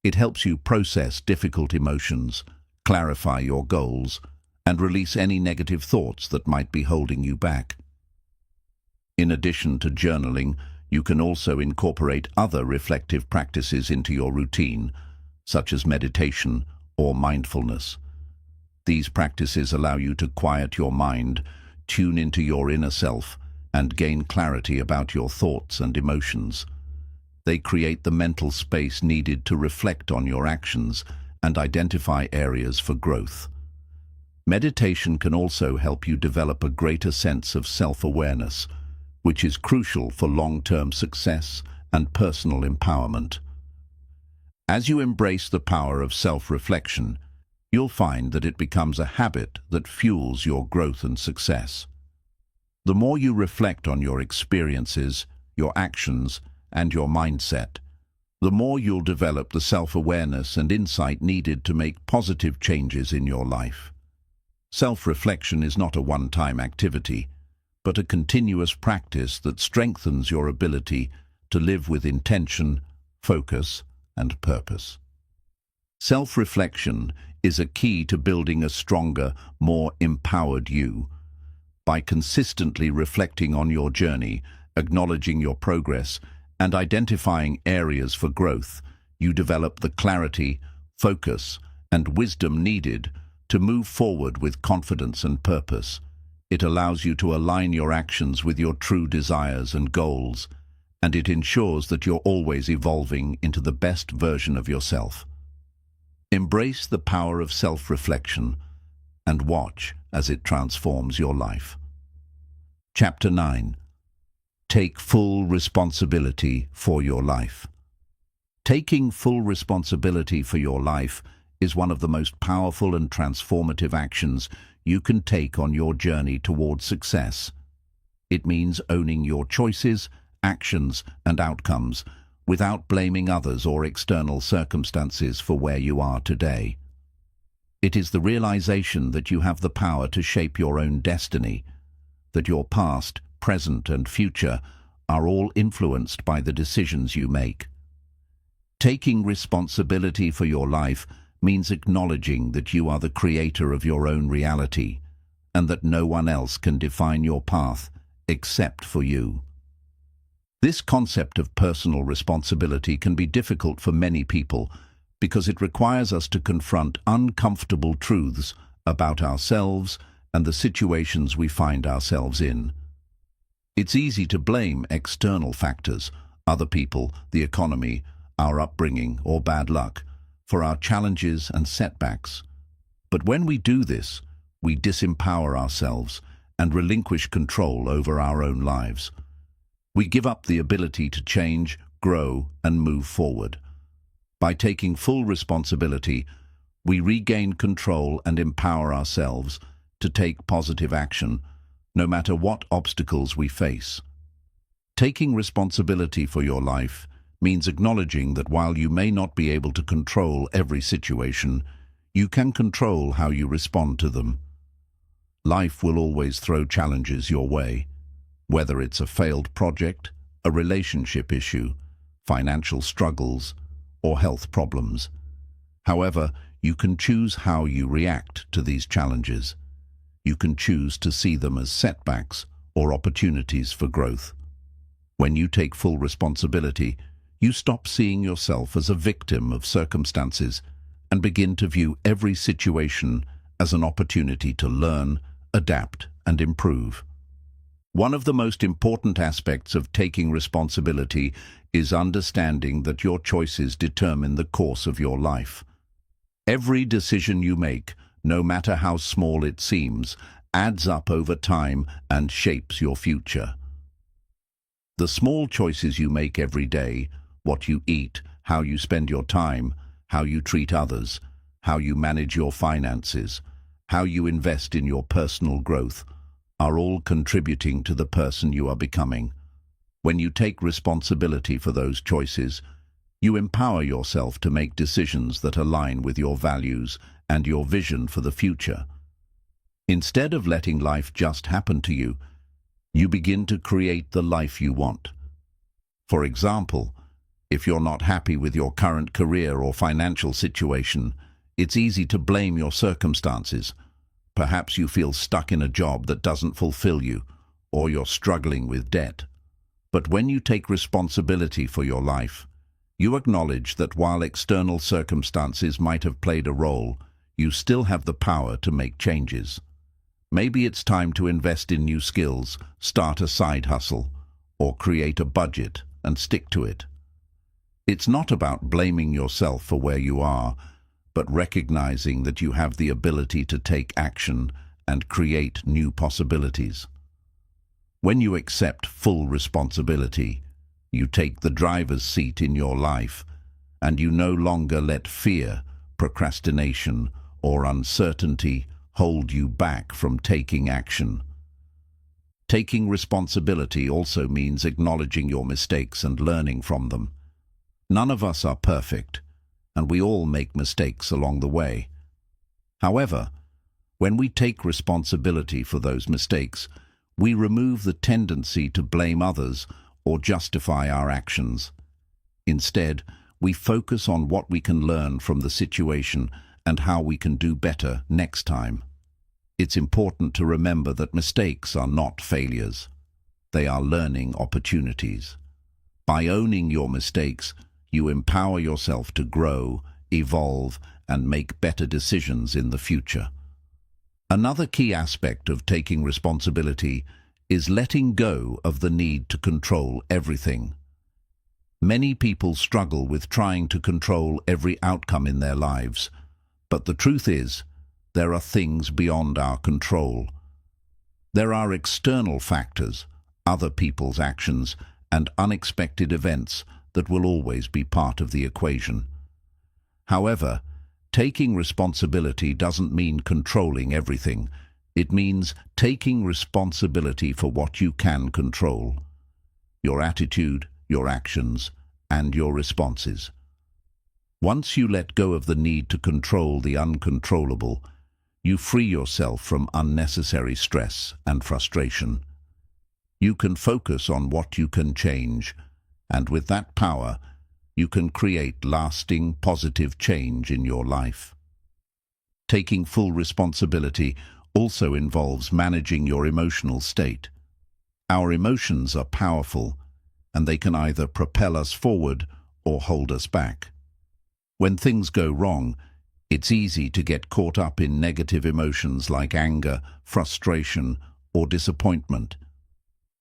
It helps you process difficult emotions, clarify your goals, and release any negative thoughts that might be holding you back. In addition to journaling, you can also incorporate other reflective practices into your routine, such as meditation or mindfulness. These practices allow you to quiet your mind, tune into your inner self, and gain clarity about your thoughts and emotions. They create the mental space needed to reflect on your actions and identify areas for growth. Meditation can also help you develop a greater sense of self-awareness, which is crucial for long-term success and personal empowerment. As you embrace the power of self-reflection, you'll find that it becomes a habit that fuels your growth and success. The more you reflect on your experiences, your actions, and your mindset, the more you'll develop the self-awareness and insight needed to make positive changes in your life. Self-reflection is not a one-time activity, but a continuous practice that strengthens your ability to live with intention, focus, and purpose. Self-reflection is a key to building a stronger, more empowered you. By consistently reflecting on your journey, acknowledging your progress, and identifying areas for growth, you develop the clarity, focus, and wisdom needed to move forward with confidence and purpose. It allows you to align your actions with your true desires and goals, and it ensures that you're always evolving into the best version of yourself. Embrace the power of self-reflection and watch as it transforms your life. Chapter 9. Take full responsibility for your life. Taking full responsibility for your life is one of the most powerful and transformative actions you can take on your journey towards success. It means owning your choices, actions, and outcomes without blaming others or external circumstances for where you are today. It is the realization that you have the power to shape your own destiny, that your past, present, and future are all influenced by the decisions you make. Taking responsibility for your life means acknowledging that you are the creator of your own reality and that no one else can define your path except for you. This concept of personal responsibility can be difficult for many people because it requires us to confront uncomfortable truths about ourselves and the situations we find ourselves in. It's easy to blame external factors, other people, the economy, our upbringing, or bad luck, for our challenges and setbacks. But when we do this, we disempower ourselves and relinquish control over our own lives. We give up the ability to change, grow, and move forward. By taking full responsibility, we regain control and empower ourselves to take positive action, no matter what obstacles we face. Taking responsibility for your life means acknowledging that while you may not be able to control every situation, you can control how you respond to them. Life will always throw challenges your way, whether it's a failed project, a relationship issue, financial struggles, or health problems. However, you can choose how you react to these challenges. You can choose to see them as setbacks or opportunities for growth. When you take full responsibility, you stop seeing yourself as a victim of circumstances and begin to view every situation as an opportunity to learn, adapt, and improve. One of the most important aspects of taking responsibility is understanding that your choices determine the course of your life. Every decision you make, no matter how small it seems, adds up over time and shapes your future. The small choices you make every day, what you eat, how you spend your time, how you treat others, how you manage your finances, how you invest in your personal growth, are all contributing to the person you are becoming. When you take responsibility for those choices, you empower yourself to make decisions that align with your values and your vision for the future. Instead of letting life just happen to you, you begin to create the life you want. For example, if you're not happy with your current career or financial situation, it's easy to blame your circumstances. Perhaps you feel stuck in a job that doesn't fulfill you, or you're struggling with debt. But when you take responsibility for your life, you acknowledge that while external circumstances might have played a role, you still have the power to make changes. Maybe it's time to invest in new skills, start a side hustle, or create a budget and stick to it. It's not about blaming yourself for where you are, but recognizing that you have the ability to take action and create new possibilities. When you accept full responsibility, you take the driver's seat in your life, and you no longer let fear, procrastination, or uncertainty hold you back from taking action. Taking responsibility also means acknowledging your mistakes and learning from them. None of us are perfect, and we all make mistakes along the way. However, when we take responsibility for those mistakes, we remove the tendency to blame others or justify our actions. Instead, we focus on what we can learn from the situation and how we can do better next time. It's important to remember that mistakes are not failures. They are learning opportunities. By owning your mistakes, you empower yourself to grow, evolve, and make better decisions in the future. Another key aspect of taking responsibility is letting go of the need to control everything. Many people struggle with trying to control every outcome in their lives, but the truth is, there are things beyond our control. There are external factors, other people's actions, and unexpected events that will always be part of the equation. However, taking responsibility doesn't mean controlling everything. It means taking responsibility for what you can control: your attitude, your actions, and your responses. Once you let go of the need to control the uncontrollable, you free yourself from unnecessary stress and frustration. You can focus on what you can change, and with that power, you can create lasting, positive change in your life. Taking full responsibility also involves managing your emotional state. Our emotions are powerful, and they can either propel us forward or hold us back. When things go wrong, it's easy to get caught up in negative emotions like anger, frustration, or disappointment.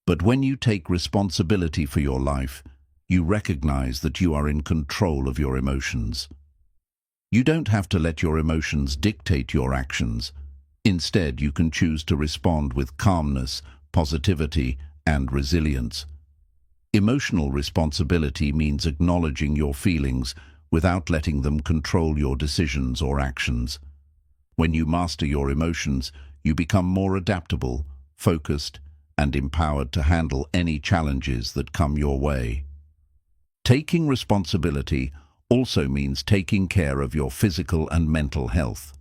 But when you take responsibility for your life, you recognize that you are in control of your emotions. You don't have to let your emotions dictate your actions. Instead, you can choose to respond with calmness, positivity, and resilience. Emotional responsibility means acknowledging your feelings without letting them control your decisions or actions. When you master your emotions, you become more adaptable, focused, and empowered to handle any challenges that come your way. Taking responsibility also means taking care of your physical and mental health.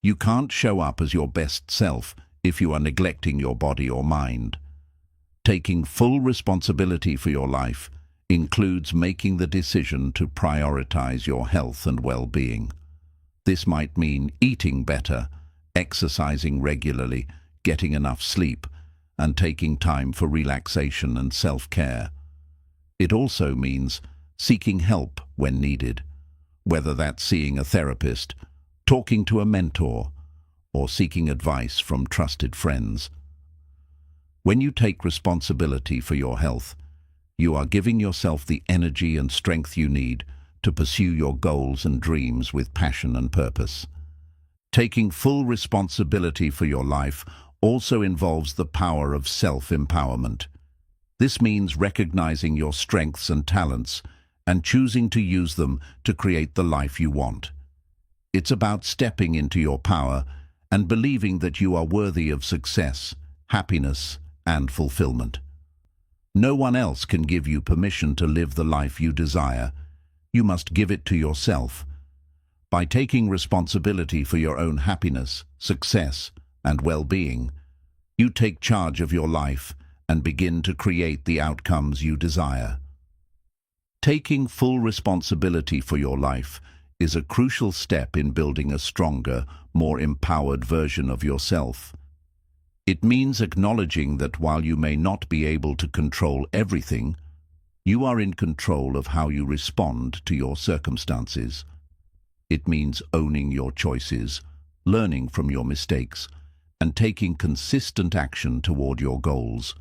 You can't show up as your best self if you are neglecting your body or mind. Taking full responsibility for your life includes making the decision to prioritize your health and well-being. This might mean eating better, exercising regularly, getting enough sleep, and taking time for relaxation and self-care. It also means seeking help when needed, whether that's seeing a therapist, talking to a mentor, or seeking advice from trusted friends. When you take responsibility for your health, you are giving yourself the energy and strength you need to pursue your goals and dreams with passion and purpose. Taking full responsibility for your life also involves the power of self-empowerment. This means recognizing your strengths and talents and choosing to use them to create the life you want. It's about stepping into your power and believing that you are worthy of success, happiness, and fulfillment. No one else can give you permission to live the life you desire. You must give it to yourself. By taking responsibility for your own happiness, success, and well-being, you take charge of your life and begin to create the outcomes you desire. Taking full responsibility for your life is a crucial step in building a stronger, more empowered version of yourself. It means acknowledging that while you may not be able to control everything, you are in control of how you respond to your circumstances. It means owning your choices, learning from your mistakes, and taking consistent action toward your goals.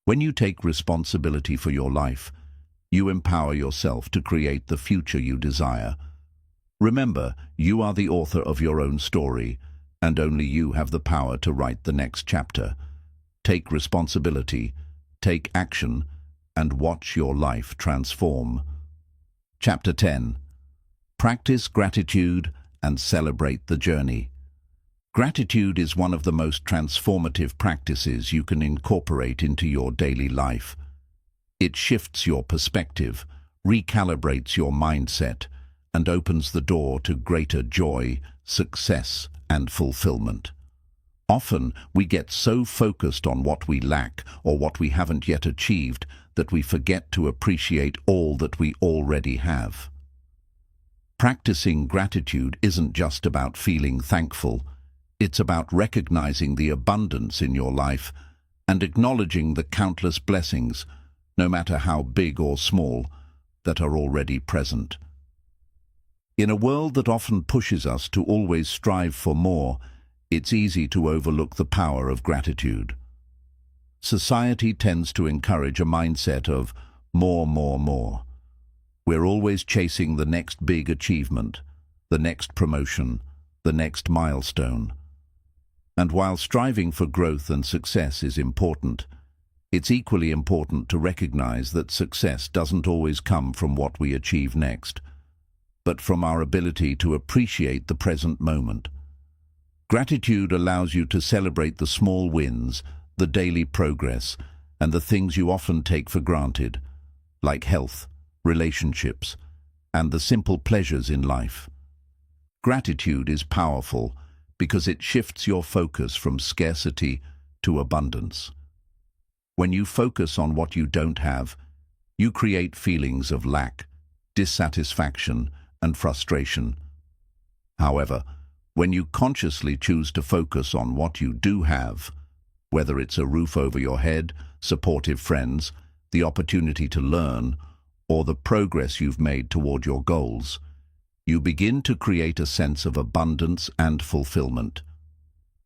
When you take responsibility for your life, you empower yourself to create the future you desire. Remember, you are the author of your own story, and only you have the power to write the next chapter. Take responsibility, take action, and watch your life transform. Chapter 10. Practice gratitude and celebrate the journey. Gratitude is one of the most transformative practices you can incorporate into your daily life. It shifts your perspective, recalibrates your mindset, and opens the door to greater joy, success, and fulfillment. Often, we get so focused on what we lack or what we haven't yet achieved that we forget to appreciate all that we already have. Practicing gratitude isn't just about feeling thankful. It's about recognizing the abundance in your life and acknowledging the countless blessings, no matter how big or small, that are already present. In a world that often pushes us to always strive for more, it's easy to overlook the power of gratitude. Society tends to encourage a mindset of more, more, more. We're always chasing the next big achievement, the next promotion, the next milestone. And while striving for growth and success is important, it's equally important to recognize that success doesn't always come from what we achieve next, but from our ability to appreciate the present moment. Gratitude allows you to celebrate the small wins, the daily progress, and the things you often take for granted, like health, relationships, and the simple pleasures in life. Gratitude is powerful because it shifts your focus from scarcity to abundance. When you focus on what you don't have, you create feelings of lack, dissatisfaction, and frustration. However, when you consciously choose to focus on what you do have, whether it's a roof over your head, supportive friends, the opportunity to learn, or the progress you've made toward your goals, you begin to create a sense of abundance and fulfillment.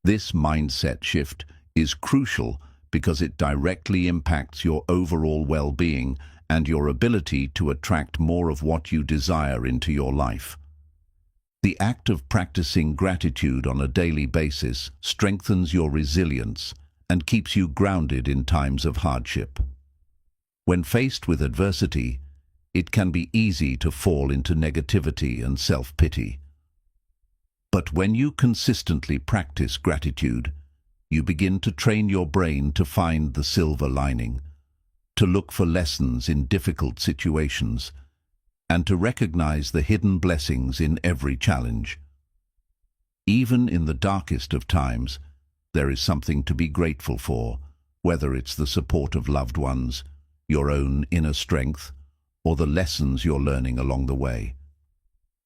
This mindset shift is crucial because it directly impacts your overall well-being and your ability to attract more of what you desire into your life. The act of practicing gratitude on a daily basis strengthens your resilience and keeps you grounded in times of hardship. When faced with adversity, it can be easy to fall into negativity and self-pity. But when you consistently practice gratitude, you begin to train your brain to find the silver lining, to look for lessons in difficult situations, and to recognize the hidden blessings in every challenge. Even in the darkest of times, there is something to be grateful for, whether it's the support of loved ones, your own inner strength, or the lessons you're learning along the way.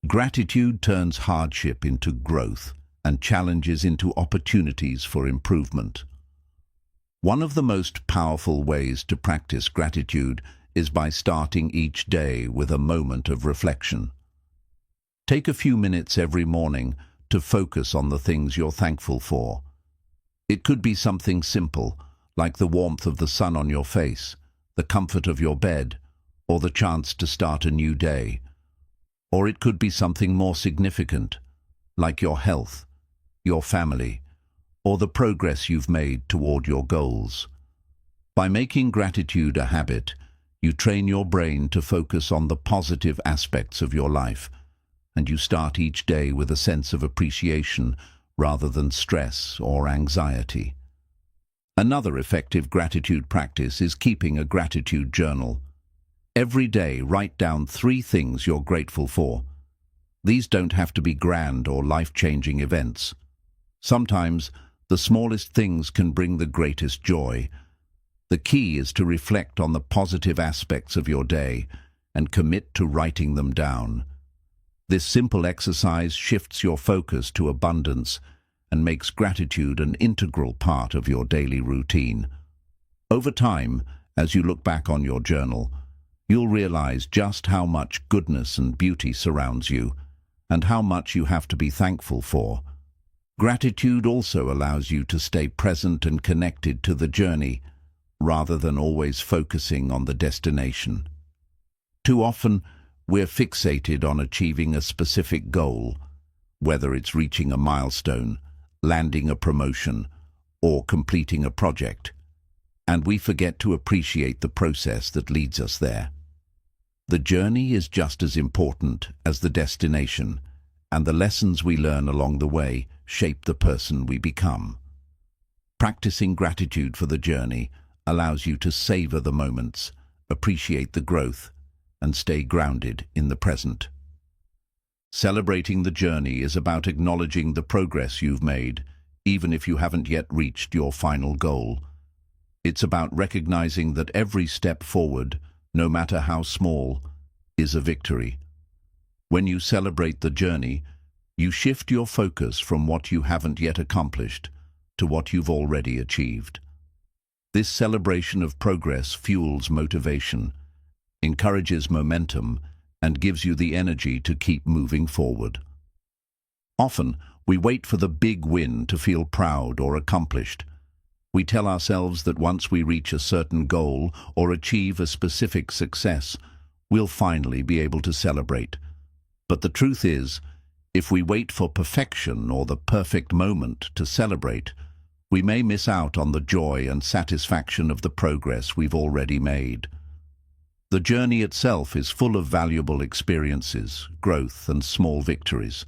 Gratitude turns hardship into growth and challenges into opportunities for improvement. One of the most powerful ways to practice gratitude is by starting each day with a moment of reflection. Take a few minutes every morning to focus on the things you're thankful for. It could be something simple, like the warmth of the sun on your face, the comfort of your bed, or the chance to start a new day. Or it could be something more significant, like your health, your family, or the progress you've made toward your goals. By making gratitude a habit, you train your brain to focus on the positive aspects of your life, and you start each day with a sense of appreciation rather than stress or anxiety. Another effective gratitude practice is keeping a gratitude journal. Every day, write down 3 things you're grateful for. These don't have to be grand or life-changing events. Sometimes, the smallest things can bring the greatest joy. The key is to reflect on the positive aspects of your day and commit to writing them down. This simple exercise shifts your focus to abundance and makes gratitude an integral part of your daily routine. Over time, as you look back on your journal, you'll realize just how much goodness and beauty surrounds you, and how much you have to be thankful for. Gratitude also allows you to stay present and connected to the journey, rather than always focusing on the destination. Too often, we're fixated on achieving a specific goal, whether it's reaching a milestone, landing a promotion, or completing a project, and we forget to appreciate the process that leads us there. The journey is just as important as the destination, and the lessons we learn along the way shape the person we become. Practicing gratitude for the journey allows you to savor the moments, appreciate the growth, and stay grounded in the present. Celebrating the journey is about acknowledging the progress you've made, even if you haven't yet reached your final goal. It's about recognizing that every step forward, no matter how small, is a victory. When you celebrate the journey, you shift your focus from what you haven't yet accomplished to what you've already achieved. This celebration of progress fuels motivation, encourages momentum, and gives you the energy to keep moving forward. Often, we wait for the big win to feel proud or accomplished. We tell ourselves that once we reach a certain goal or achieve a specific success, we'll finally be able to celebrate. But the truth is, if we wait for perfection or the perfect moment to celebrate, we may miss out on the joy and satisfaction of the progress we've already made. The journey itself is full of valuable experiences, growth, and small victories.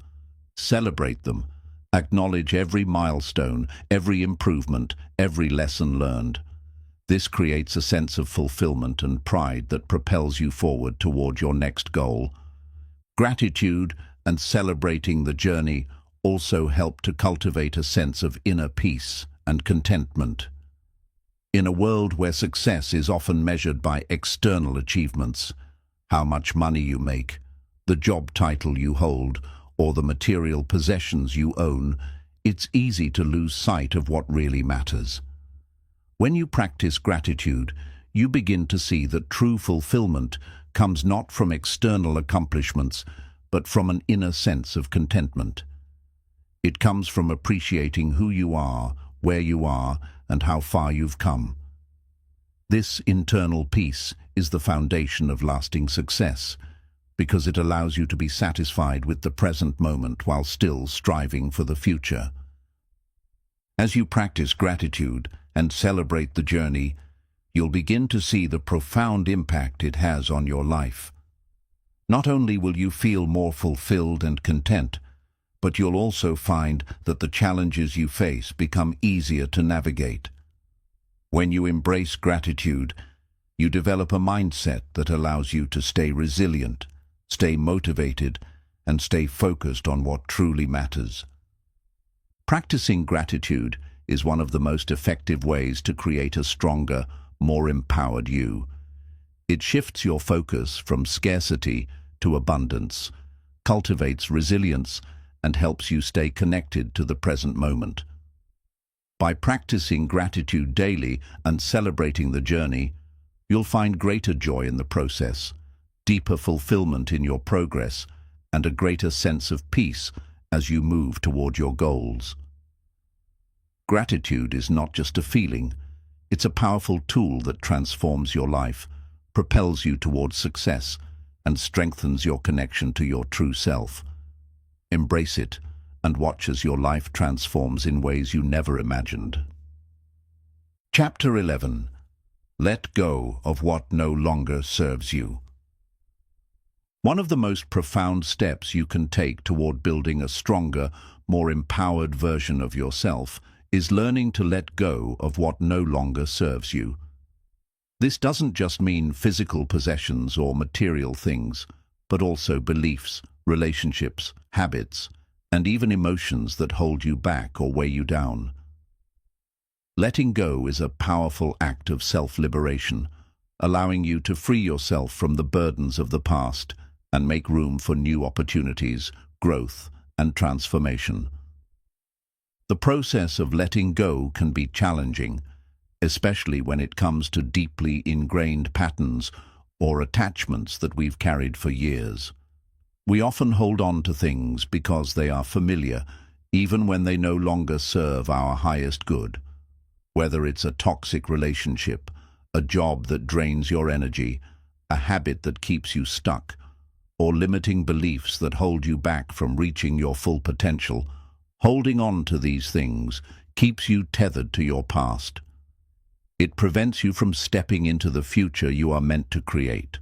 Celebrate them. Acknowledge every milestone, every improvement, every lesson learned. This creates a sense of fulfillment and pride that propels you forward toward your next goal. Gratitude and celebrating the journey also help to cultivate a sense of inner peace and contentment. In a world where success is often measured by external achievements, how much money you make, the job title you hold, or the material possessions you own, it's easy to lose sight of what really matters. When you practice gratitude, you begin to see that true fulfillment comes not from external accomplishments, but from an inner sense of contentment. It comes from appreciating who you are, where you are, and how far you've come. This internal peace is the foundation of lasting success, because it allows you to be satisfied with the present moment while still striving for the future. As you practice gratitude and celebrate the journey, you'll begin to see the profound impact it has on your life. Not only will you feel more fulfilled and content, but you'll also find that the challenges you face become easier to navigate. When you embrace gratitude, you develop a mindset that allows you to stay resilient, stay motivated, and stay focused on what truly matters. Practicing gratitude is one of the most effective ways to create a stronger, more empowered you. It shifts your focus from scarcity to abundance, cultivates resilience, and helps you stay connected to the present moment. By practicing gratitude daily and celebrating the journey, you'll find greater joy in the process, deeper fulfillment in your progress, and a greater sense of peace as you move toward your goals. Gratitude is not just a feeling, it's a powerful tool that transforms your life, propels you towards success, and strengthens your connection to your true self. Embrace it and watch as your life transforms in ways you never imagined. Chapter 11. Let go of what no longer serves you. One of the most profound steps you can take toward building a stronger, more empowered version of yourself is learning to let go of what no longer serves you. This doesn't just mean physical possessions or material things, but also beliefs, relationships, habits, and even emotions that hold you back or weigh you down. Letting go is a powerful act of self-liberation, allowing you to free yourself from the burdens of the past and make room for new opportunities, growth, and transformation. The process of letting go can be challenging, especially when it comes to deeply ingrained patterns or attachments that we've carried for years. We often hold on to things because they are familiar, even when they no longer serve our highest good. Whether it's a toxic relationship, a job that drains your energy, a habit that keeps you stuck, or limiting beliefs that hold you back from reaching your full potential, holding on to these things keeps you tethered to your past. It prevents you from stepping into the future you are meant to create.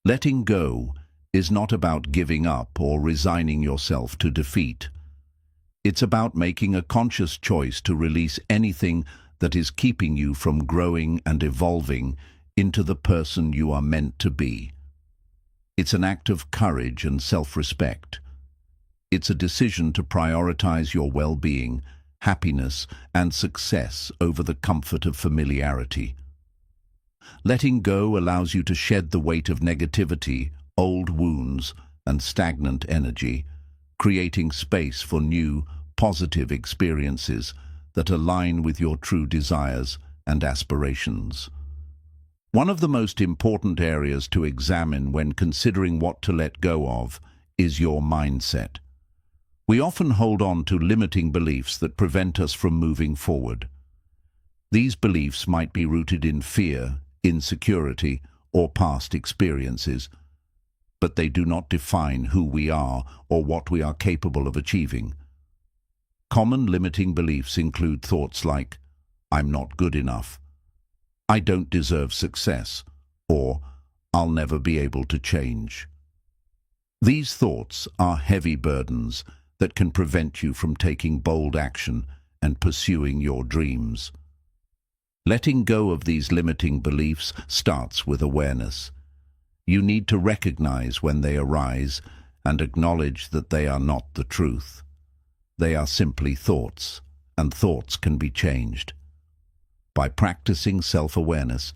Letting go is not about giving up or resigning yourself to defeat. It's about making a conscious choice to release anything that is keeping you from growing and evolving into the person you are meant to be. It's an act of courage and self-respect. It's a decision to prioritize your well-being, happiness, and success over the comfort of familiarity. Letting go allows you to shed the weight of negativity, old wounds, and stagnant energy, creating space for new, positive experiences that align with your true desires and aspirations. One of the most important areas to examine when considering what to let go of is your mindset. We often hold on to limiting beliefs that prevent us from moving forward. These beliefs might be rooted in fear, insecurity, or past experiences, but they do not define who we are or what we are capable of achieving. Common limiting beliefs include thoughts like, "I'm not good enough," "I don't deserve success," or "I'll never be able to change." These thoughts are heavy burdens that can prevent you from taking bold action and pursuing your dreams. Letting go of these limiting beliefs starts with awareness. You need to recognize when they arise and acknowledge that they are not the truth. They are simply thoughts, and thoughts can be changed. By practicing self-awareness,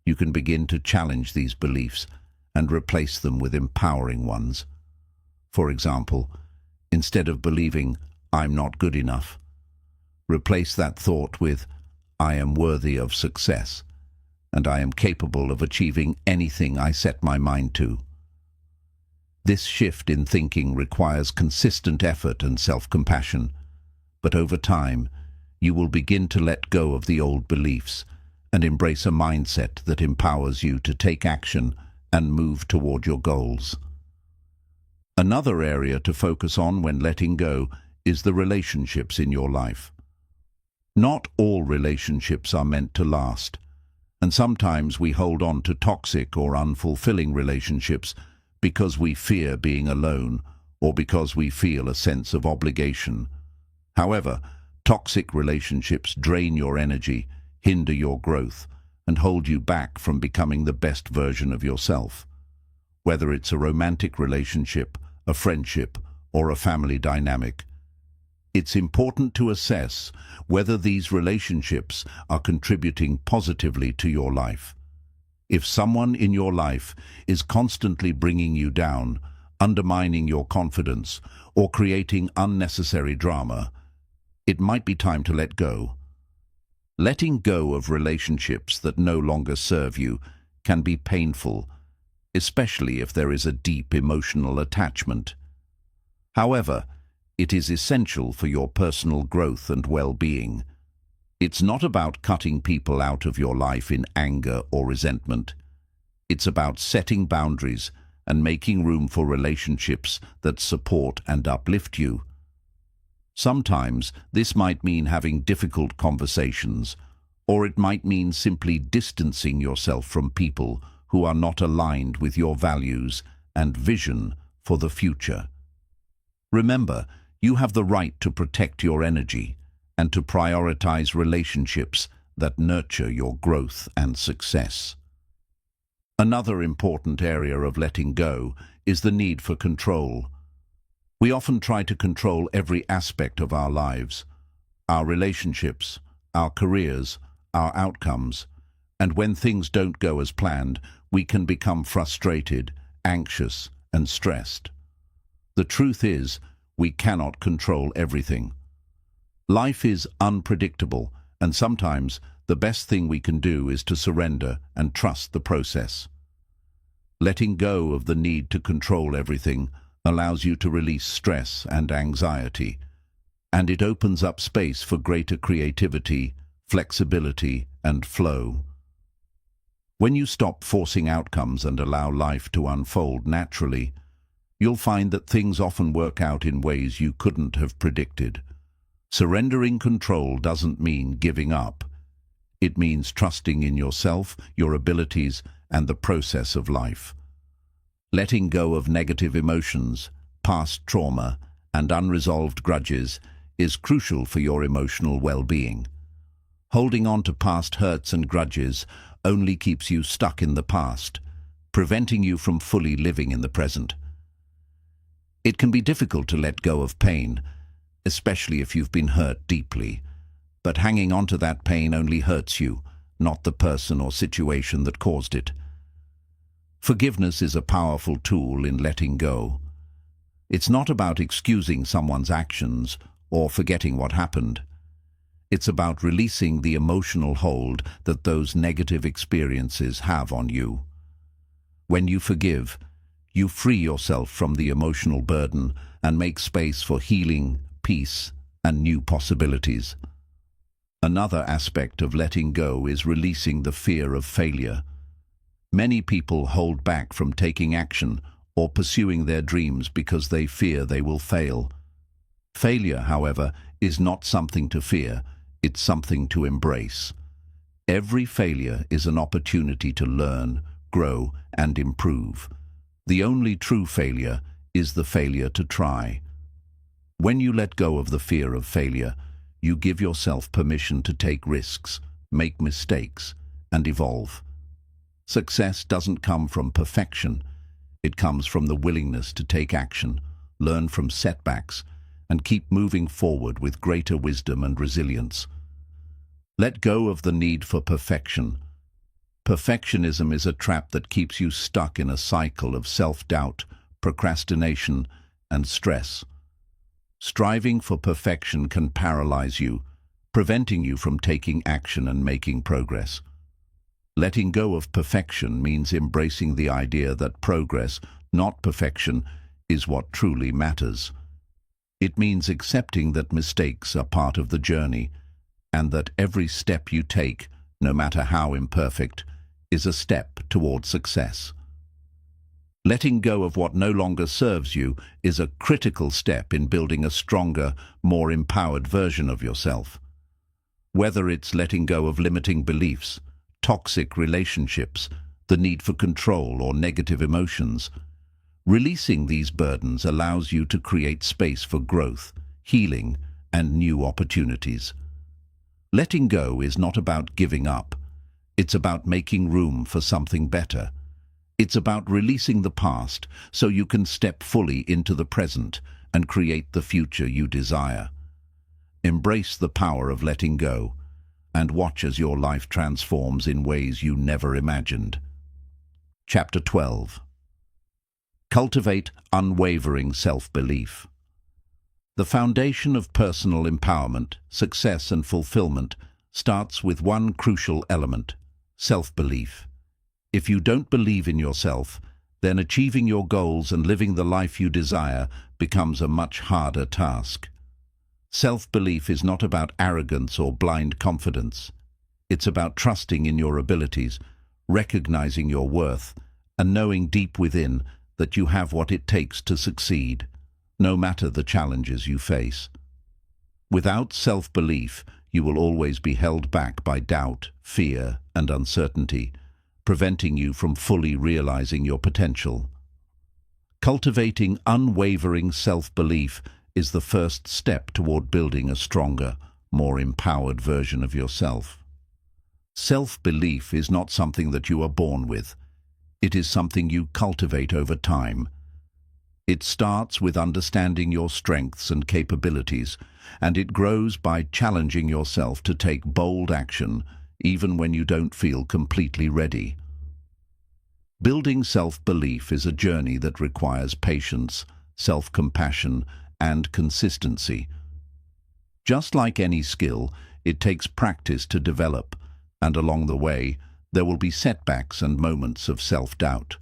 you can begin to challenge these beliefs and replace them with empowering ones. For example, instead of believing, "I'm not good enough," replace that thought with, "I am worthy of success, and I am capable of achieving anything I set my mind to." This shift in thinking requires consistent effort and self-compassion, but over time, you will begin to let go of the old beliefs and embrace a mindset that empowers you to take action and move toward your goals. Another area to focus on when letting go is the relationships in your life. Not all relationships are meant to last, and sometimes we hold on to toxic or unfulfilling relationships because we fear being alone or because we feel a sense of obligation. However, toxic relationships drain your energy, hinder your growth, and hold you back from becoming the best version of yourself. Whether it's a romantic relationship, a friendship, or a family dynamic, it's important to assess whether these relationships are contributing positively to your life. If someone in your life is constantly bringing you down, undermining your confidence, or creating unnecessary drama, it might be time to let go. Letting go of relationships that no longer serve you can be painful, especially if there is a deep emotional attachment. However, it is essential for your personal growth and well-being. It's not about cutting people out of your life in anger or resentment. It's about setting boundaries and making room for relationships that support and uplift you. Sometimes this might mean having difficult conversations, or it might mean simply distancing yourself from people who are not aligned with your values and vision for the future. Remember, you have the right to protect your energy and to prioritize relationships that nurture your growth and success. Another important area of letting go is the need for control. We often try to control every aspect of our lives, our relationships, our careers, our outcomes, and when things don't go as planned, we can become frustrated, anxious, and stressed. The truth is, we cannot control everything. Life is unpredictable, and sometimes the best thing we can do is to surrender and trust the process. Letting go of the need to control everything allows you to release stress and anxiety, and it opens up space for greater creativity, flexibility, and flow. When you stop forcing outcomes and allow life to unfold naturally, you'll find that things often work out in ways you couldn't have predicted. Surrendering control doesn't mean giving up. It means trusting in yourself, your abilities, and the process of life. Letting go of negative emotions, past trauma, and unresolved grudges is crucial for your emotional well-being. Holding on to past hurts and grudges only keeps you stuck in the past, preventing you from fully living in the present. It can be difficult to let go of pain, especially if you've been hurt deeply, but hanging on to that pain only hurts you, not the person or situation that caused it. Forgiveness is a powerful tool in letting go. It's not about excusing someone's actions or forgetting what happened. It's about releasing the emotional hold that those negative experiences have on you. When you forgive, you free yourself from the emotional burden and make space for healing, peace, and new possibilities. Another aspect of letting go is releasing the fear of failure. Many people hold back from taking action or pursuing their dreams because they fear they will fail. Failure, however, is not something to fear, it's something to embrace. Every failure is an opportunity to learn, grow, and improve. The only true failure is the failure to try. When you let go of the fear of failure, you give yourself permission to take risks, make mistakes, and evolve. Success doesn't come from perfection. It comes from the willingness to take action, learn from setbacks, and keep moving forward with greater wisdom and resilience. Let go of the need for perfection. Perfectionism is a trap that keeps you stuck in a cycle of self-doubt, procrastination, and stress. Striving for perfection can paralyze you, preventing you from taking action and making progress. Letting go of perfection means embracing the idea that progress, not perfection, is what truly matters. It means accepting that mistakes are part of the journey, and that every step you take, no matter how imperfect, is a step toward success. Letting go of what no longer serves you is a critical step in building a stronger, more empowered version of yourself. Whether it's letting go of limiting beliefs, toxic relationships, the need for control, or negative emotions, Releasing these burdens allows you to create space for growth, healing, and new opportunities. Letting go is not about giving up. It's about making room for something better. It's about releasing the past so you can step fully into the present and create the future you desire. Embrace the power of letting go and watch as your life transforms in ways you never imagined. Chapter 12. Cultivate unwavering self-belief. The foundation of personal empowerment, success, and fulfillment starts with one crucial element: self-belief. If you don't believe in yourself, then achieving your goals and living the life you desire becomes a much harder task. Self-belief is not about arrogance or blind confidence. It's about trusting in your abilities, recognizing your worth, and knowing deep within that you have what it takes to succeed, no matter the challenges you face. Without self-belief, you will always be held back by doubt, fear, and uncertainty, preventing you from fully realizing your potential. Cultivating unwavering self-belief is the first step toward building a stronger, more empowered version of yourself. Self-belief is not something that you are born with. It is something you cultivate over time. It starts with understanding your strengths and capabilities, and it grows by challenging yourself to take bold action, even when you don't feel completely ready. Building self-belief is a journey that requires patience, self-compassion, and consistency. Just like any skill, it takes practice to develop, and along the way, there will be setbacks and moments of self-doubt.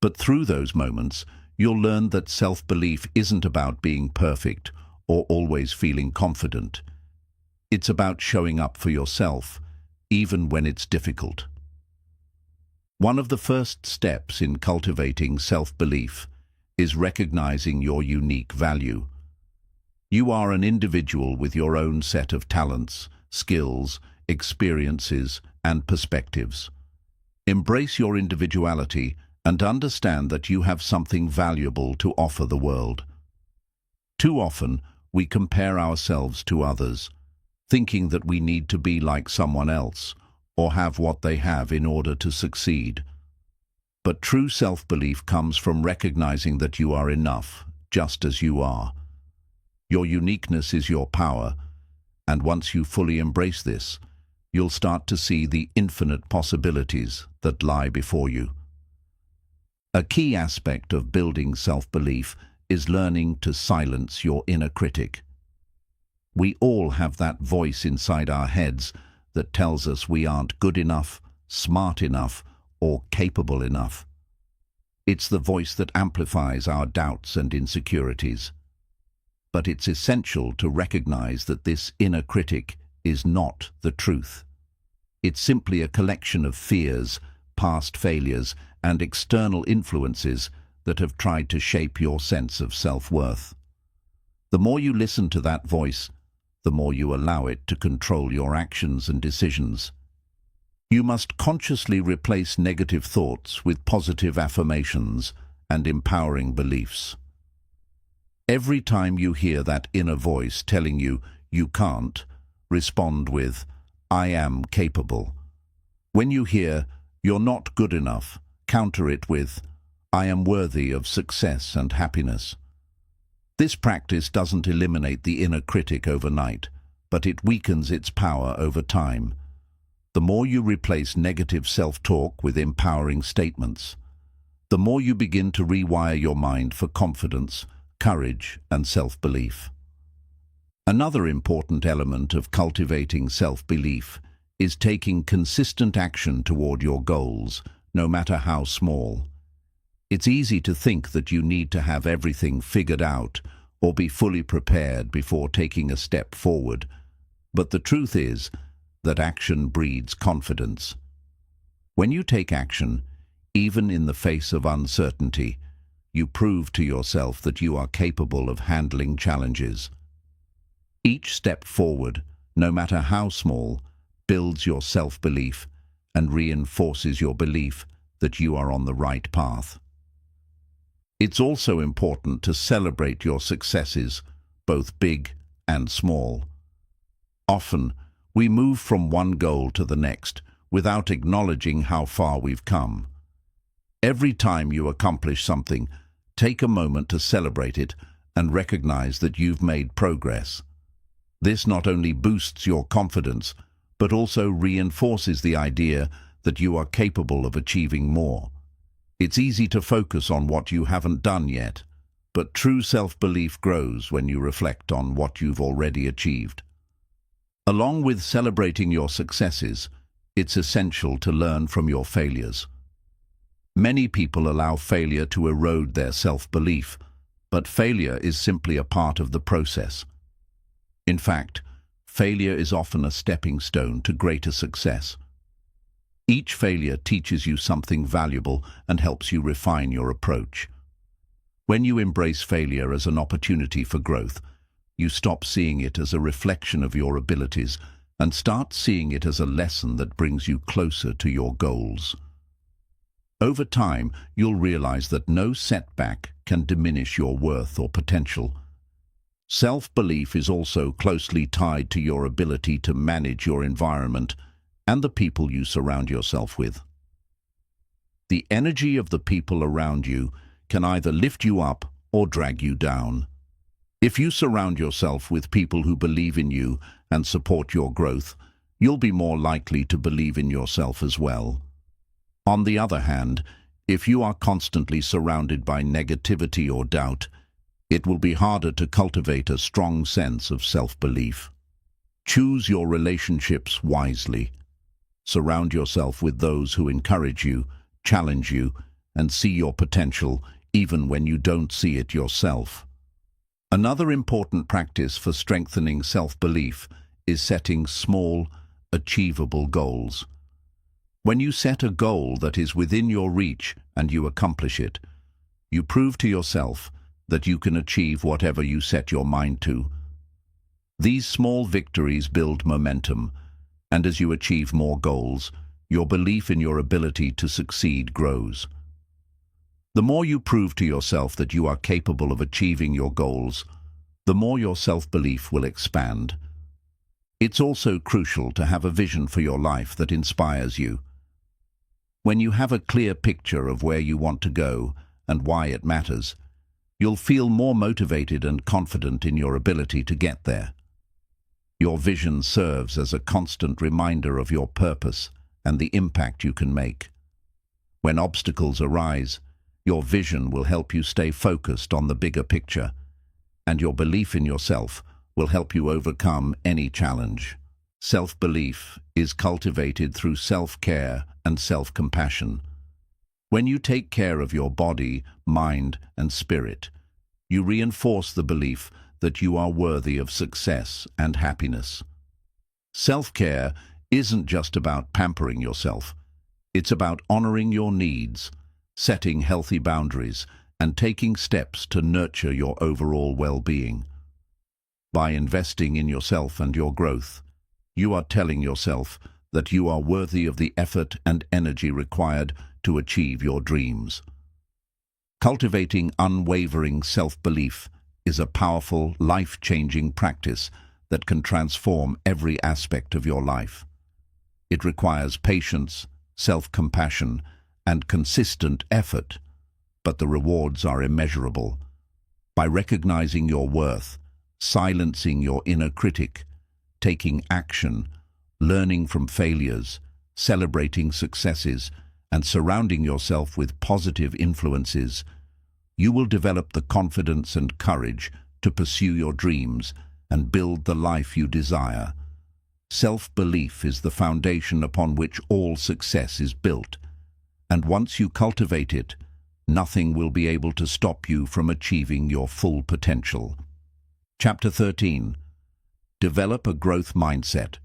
But through those moments, you'll learn that self-belief isn't about being perfect or always feeling confident. It's about showing up for yourself, even when it's difficult. One of the first steps in cultivating self-belief is recognizing your unique value. You are an individual with your own set of talents, skills, experiences, and perspectives. Embrace your individuality and understand that you have something valuable to offer the world. Too often, we compare ourselves to others, thinking that we need to be like someone else or have what they have in order to succeed. But true self-belief comes from recognizing that you are enough, just as you are. Your uniqueness is your power, and once you fully embrace this, you'll start to see the infinite possibilities that lie before you. A key aspect of building self-belief is learning to silence your inner critic. We all have that voice inside our heads that tells us we aren't good enough, smart enough, or capable enough. It's the voice that amplifies our doubts and insecurities. But it's essential to recognize that this inner critic is not the truth. It's simply a collection of fears, past failures, and external influences that have tried to shape your sense of self-worth. The more you listen to that voice, the more you allow it to control your actions and decisions. You must consciously replace negative thoughts with positive affirmations and empowering beliefs. Every time you hear that inner voice telling you you can't, respond with, "I am capable." When you hear, "You're not good enough," counter it with, "I am worthy of success and happiness." This practice doesn't eliminate the inner critic overnight, but it weakens its power over time. The more you replace negative self-talk with empowering statements, the more you begin to rewire your mind for confidence, courage, and self-belief. Another important element of cultivating self-belief is taking consistent action toward your goals, no matter how small. It's easy to think that you need to have everything figured out or be fully prepared before taking a step forward, but the truth is that action breeds confidence. When you take action, even in the face of uncertainty, you prove to yourself that you are capable of handling challenges. Each step forward, no matter how small, builds your self-belief and reinforces your belief that you are on the right path. It's also important to celebrate your successes, both big and small. Often, we move from one goal to the next without acknowledging how far we've come. Every time you accomplish something, take a moment to celebrate it and recognize that you've made progress. This not only boosts your confidence, but also reinforces the idea that you are capable of achieving more. It's easy to focus on what you haven't done yet, but true self-belief grows when you reflect on what you've already achieved. Along with celebrating your successes, it's essential to learn from your failures. Many people allow failure to erode their self-belief, but failure is simply a part of the process. In fact, failure is often a stepping stone to greater success. Each failure teaches you something valuable and helps you refine your approach. When you embrace failure as an opportunity for growth, you stop seeing it as a reflection of your abilities and start seeing it as a lesson that brings you closer to your goals. Over time, you'll realize that no setback can diminish your worth or potential. Self-belief is also closely tied to your ability to manage your environment and the people you surround yourself with. The energy of the people around you can either lift you up or drag you down. If you surround yourself with people who believe in you and support your growth, you'll be more likely to believe in yourself as well. On the other hand, if you are constantly surrounded by negativity or doubt, it will be harder to cultivate a strong sense of self-belief. Choose your relationships wisely. Surround yourself with those who encourage you, challenge you, and see your potential even when you don't see it yourself. Another important practice for strengthening self-belief is setting small, achievable goals. When you set a goal that is within your reach and you accomplish it, you prove to yourself that you can achieve whatever you set your mind to. These small victories build momentum, and as you achieve more goals, your belief in your ability to succeed grows. The more you prove to yourself that you are capable of achieving your goals, the more your self-belief will expand. It's also crucial to have a vision for your life that inspires you. When you have a clear picture of where you want to go and why it matters, you'll feel more motivated and confident in your ability to get there. Your vision serves as a constant reminder of your purpose and the impact you can make. When obstacles arise, your vision will help you stay focused on the bigger picture, and your belief in yourself will help you overcome any challenge. Self-belief is cultivated through self-care and self-compassion. When you take care of your body, mind, and spirit, you reinforce the belief that you are worthy of success and happiness. Self-care isn't just about pampering yourself. It's about honoring your needs, setting healthy boundaries, and taking steps to nurture your overall well-being. By investing in yourself and your growth, you are telling yourself that you are worthy of the effort and energy required to achieve your dreams. Cultivating unwavering self-belief is a powerful, life-changing practice that can transform every aspect of your life. It requires patience, self-compassion, and consistent effort, but the rewards are immeasurable. By recognizing your worth, silencing your inner critic, taking action, learning from failures, celebrating successes, and surrounding yourself with positive influences, you will develop the confidence and courage to pursue your dreams and build the life you desire. Self-belief is the foundation upon which all success is built, and once you cultivate it, nothing will be able to stop you from achieving your full potential. Chapter 13. Develop a growth mindset.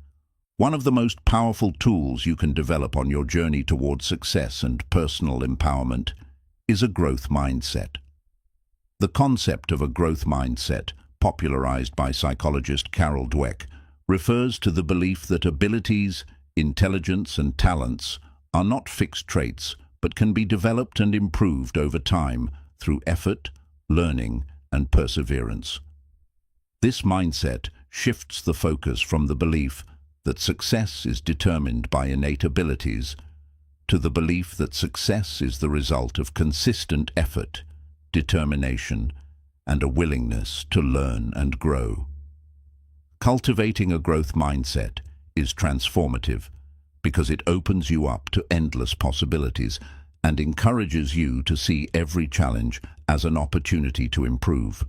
One of the most powerful tools you can develop on your journey towards success and personal empowerment is a growth mindset. The concept of a growth mindset, popularized by psychologist Carol Dweck, refers to the belief that abilities, intelligence, and talents are not fixed traits, but can be developed and improved over time through effort, learning, and perseverance. This mindset shifts the focus from the belief that success is determined by innate abilities to the belief that success is the result of consistent effort, determination, and a willingness to learn and grow. Cultivating a growth mindset is transformative because it opens you up to endless possibilities and encourages you to see every challenge as an opportunity to improve.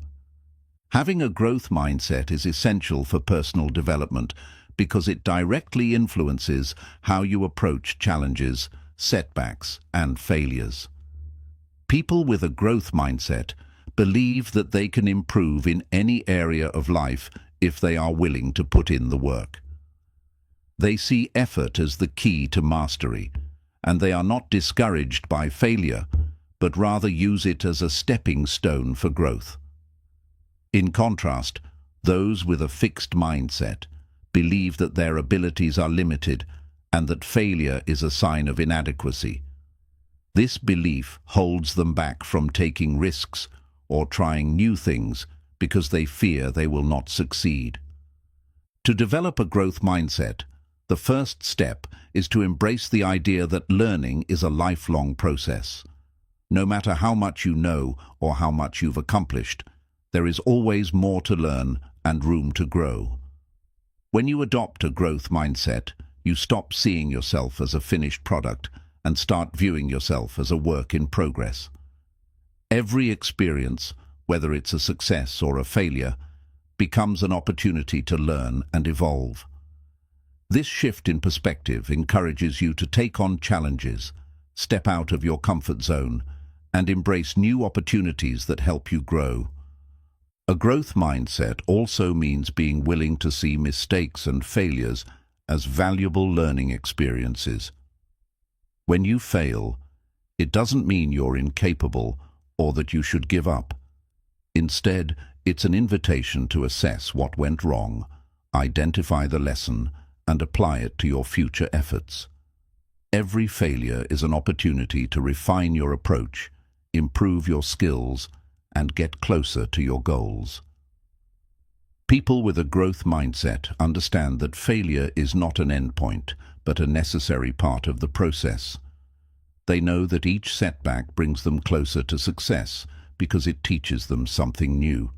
Having a growth mindset is essential for personal development because it directly influences how you approach challenges, setbacks, and failures. People with a growth mindset believe that they can improve in any area of life if they are willing to put in the work. They see effort as the key to mastery, and they are not discouraged by failure, but rather use it as a stepping stone for growth. In contrast, those with a fixed mindset believe that their abilities are limited and that failure is a sign of inadequacy. This belief holds them back from taking risks or trying new things because they fear they will not succeed. To develop a growth mindset, the first step is to embrace the idea that learning is a lifelong process. No matter how much you know or how much you've accomplished, there is always more to learn and room to grow. When you adopt a growth mindset, you stop seeing yourself as a finished product and start viewing yourself as a work in progress. Every experience, whether it's a success or a failure, becomes an opportunity to learn and evolve. This shift in perspective encourages you to take on challenges, step out of your comfort zone, and embrace new opportunities that help you grow. A growth mindset also means being willing to see mistakes and failures as valuable learning experiences. When you fail, it doesn't mean you're incapable or that you should give up. Instead, it's an invitation to assess what went wrong, identify the lesson, and apply it to your future efforts. Every failure is an opportunity to refine your approach, improve your skills, and get closer to your goals. People with a growth mindset understand that failure is not an endpoint, but a necessary part of the process. They know that each setback brings them closer to success because it teaches them something new.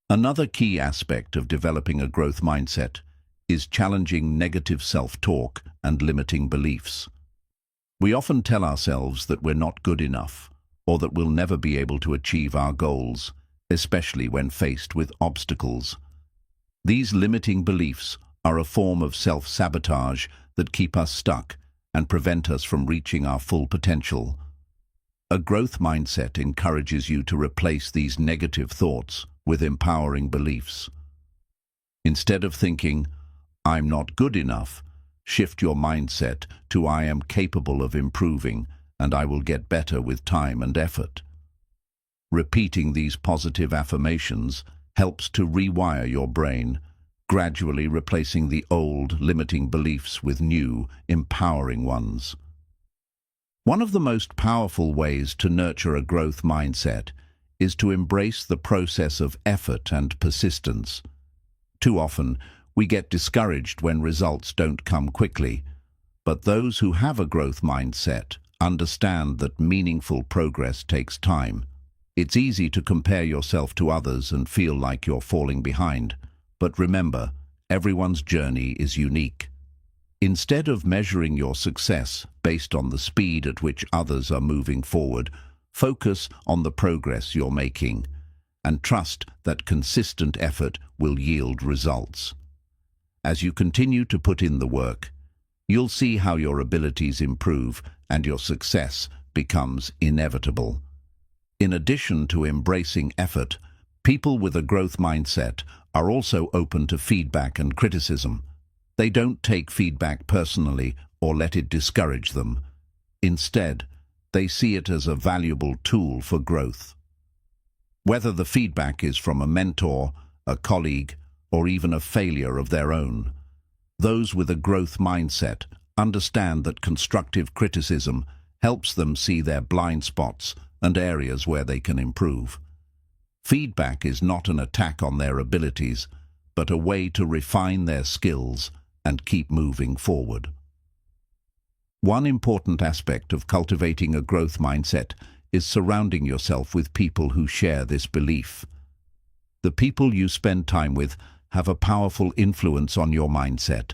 Another key aspect of developing a growth mindset is challenging negative self-talk and limiting beliefs. We often tell ourselves that we're not good enough, or that we'll never be able to achieve our goals, especially when faced with obstacles. These limiting beliefs are a form of self-sabotage that keep us stuck and prevent us from reaching our full potential. A growth mindset encourages you to replace these negative thoughts with empowering beliefs. Instead of thinking, "I'm not good enough," shift your mindset to "I am capable of improving, and I will get better with time and effort." Repeating these positive affirmations helps to rewire your brain, gradually replacing the old, limiting beliefs with new, empowering ones. One of the most powerful ways to nurture a growth mindset is to embrace the process of effort and persistence. Too often, we get discouraged when results don't come quickly, but those who have a growth mindset understand that meaningful progress takes time. It's easy to compare yourself to others and feel like you're falling behind, but remember, everyone's journey is unique. Instead of measuring your success based on the speed at which others are moving forward, focus on the progress you're making and trust that consistent effort will yield results. As you continue to put in the work, you'll see how your abilities improve and your success becomes inevitable. In addition to embracing effort, people with a growth mindset are also open to feedback and criticism. They don't take feedback personally or let it discourage them. Instead, they see it as a valuable tool for growth. Whether the feedback is from a mentor, a colleague, or even a failure of their own, those with a growth mindset understand that constructive criticism helps them see their blind spots and areas where they can improve. Feedback is not an attack on their abilities, but a way to refine their skills and keep moving forward. One important aspect of cultivating a growth mindset is surrounding yourself with people who share this belief. The people you spend time with have a powerful influence on your mindset.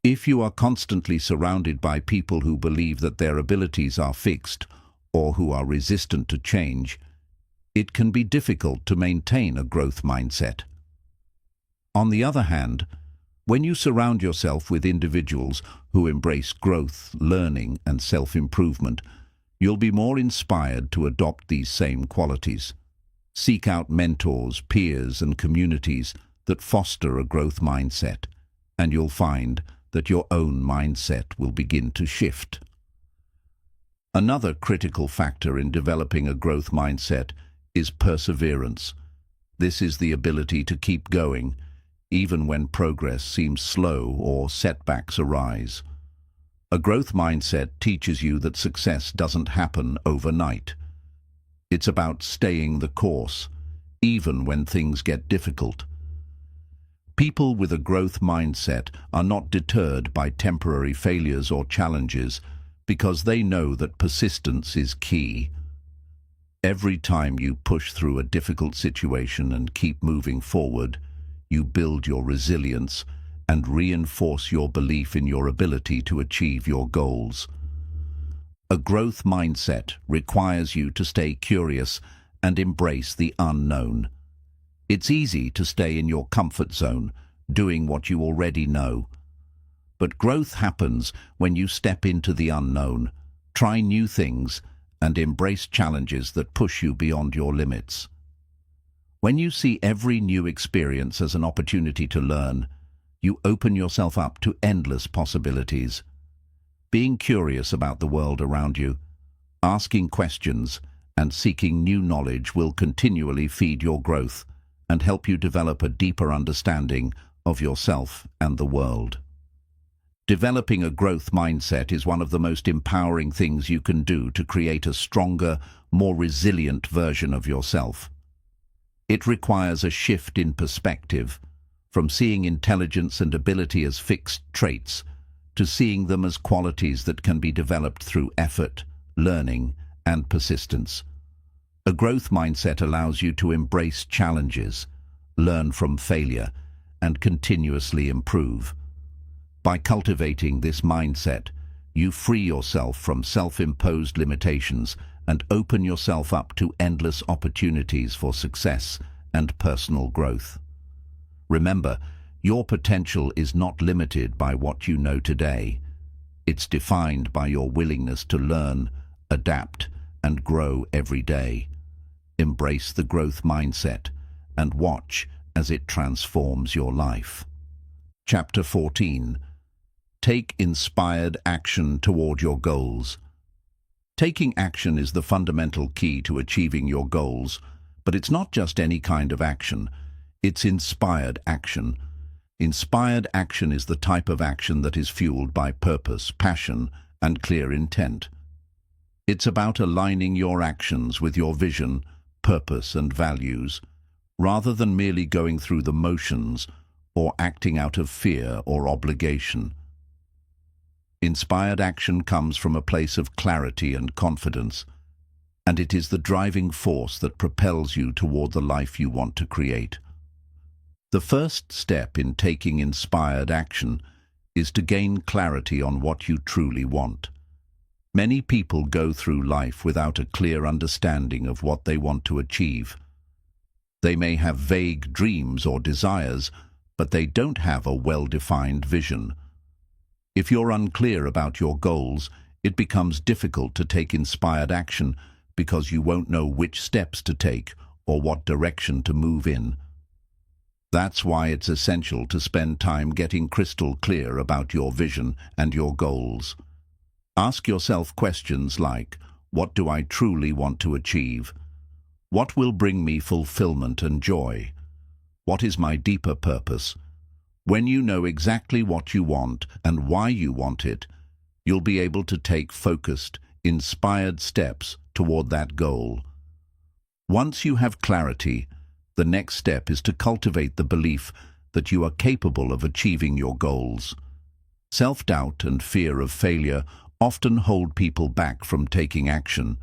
If you are constantly surrounded by people who believe that their abilities are fixed or who are resistant to change, it can be difficult to maintain a growth mindset. On the other hand, when you surround yourself with individuals who embrace growth, learning, and self-improvement, you'll be more inspired to adopt these same qualities. Seek out mentors, peers, and communities that foster a growth mindset, and you'll find that your own mindset will begin to shift. Another critical factor in developing a growth mindset is perseverance. This is the ability to keep going, even when progress seems slow or setbacks arise. A growth mindset teaches you that success doesn't happen overnight. It's about staying the course, even when things get difficult. People with a growth mindset are not deterred by temporary failures or challenges because they know that persistence is key. Every time you push through a difficult situation and keep moving forward, you build your resilience and reinforce your belief in your ability to achieve your goals. A growth mindset requires you to stay curious and embrace the unknown. It's easy to stay in your comfort zone, doing what you already know. But growth happens when you step into the unknown, try new things, and embrace challenges that push you beyond your limits. When you see every new experience as an opportunity to learn, you open yourself up to endless possibilities. Being curious about the world around you, asking questions, and seeking new knowledge will continually feed your growth and help you develop a deeper understanding of yourself and the world. Developing a growth mindset is one of the most empowering things you can do to create a stronger, more resilient version of yourself. It requires a shift in perspective, from seeing intelligence and ability as fixed traits to seeing them as qualities that can be developed through effort, learning, and persistence. A growth mindset allows you to embrace challenges, learn from failure, and continuously improve. By cultivating this mindset, you free yourself from self-imposed limitations and open yourself up to endless opportunities for success and personal growth. Remember, your potential is not limited by what you know today. It's defined by your willingness to learn, adapt, and grow every day. Embrace the growth mindset and watch as it transforms your life. Chapter 14. Take inspired action toward your goals. Taking action is the fundamental key to achieving your goals, but it's not just any kind of action. It's inspired action. Inspired action is the type of action that is fueled by purpose, passion, and clear intent. It's about aligning your actions with your vision, purpose, and values, rather than merely going through the motions or acting out of fear or obligation. Inspired action comes from a place of clarity and confidence, and it is the driving force that propels you toward the life you want to create. The first step in taking inspired action is to gain clarity on what you truly want. Many people go through life without a clear understanding of what they want to achieve. They may have vague dreams or desires, but they don't have a well-defined vision. If you're unclear about your goals, it becomes difficult to take inspired action because you won't know which steps to take or what direction to move in. That's why it's essential to spend time getting crystal clear about your vision and your goals. Ask yourself questions like, what do I truly want to achieve? What will bring me fulfillment and joy? What is my deeper purpose? When you know exactly what you want and why you want it, you'll be able to take focused, inspired steps toward that goal. Once you have clarity, the next step is to cultivate the belief that you are capable of achieving your goals. Self-doubt and fear of failure often hold people back from taking action.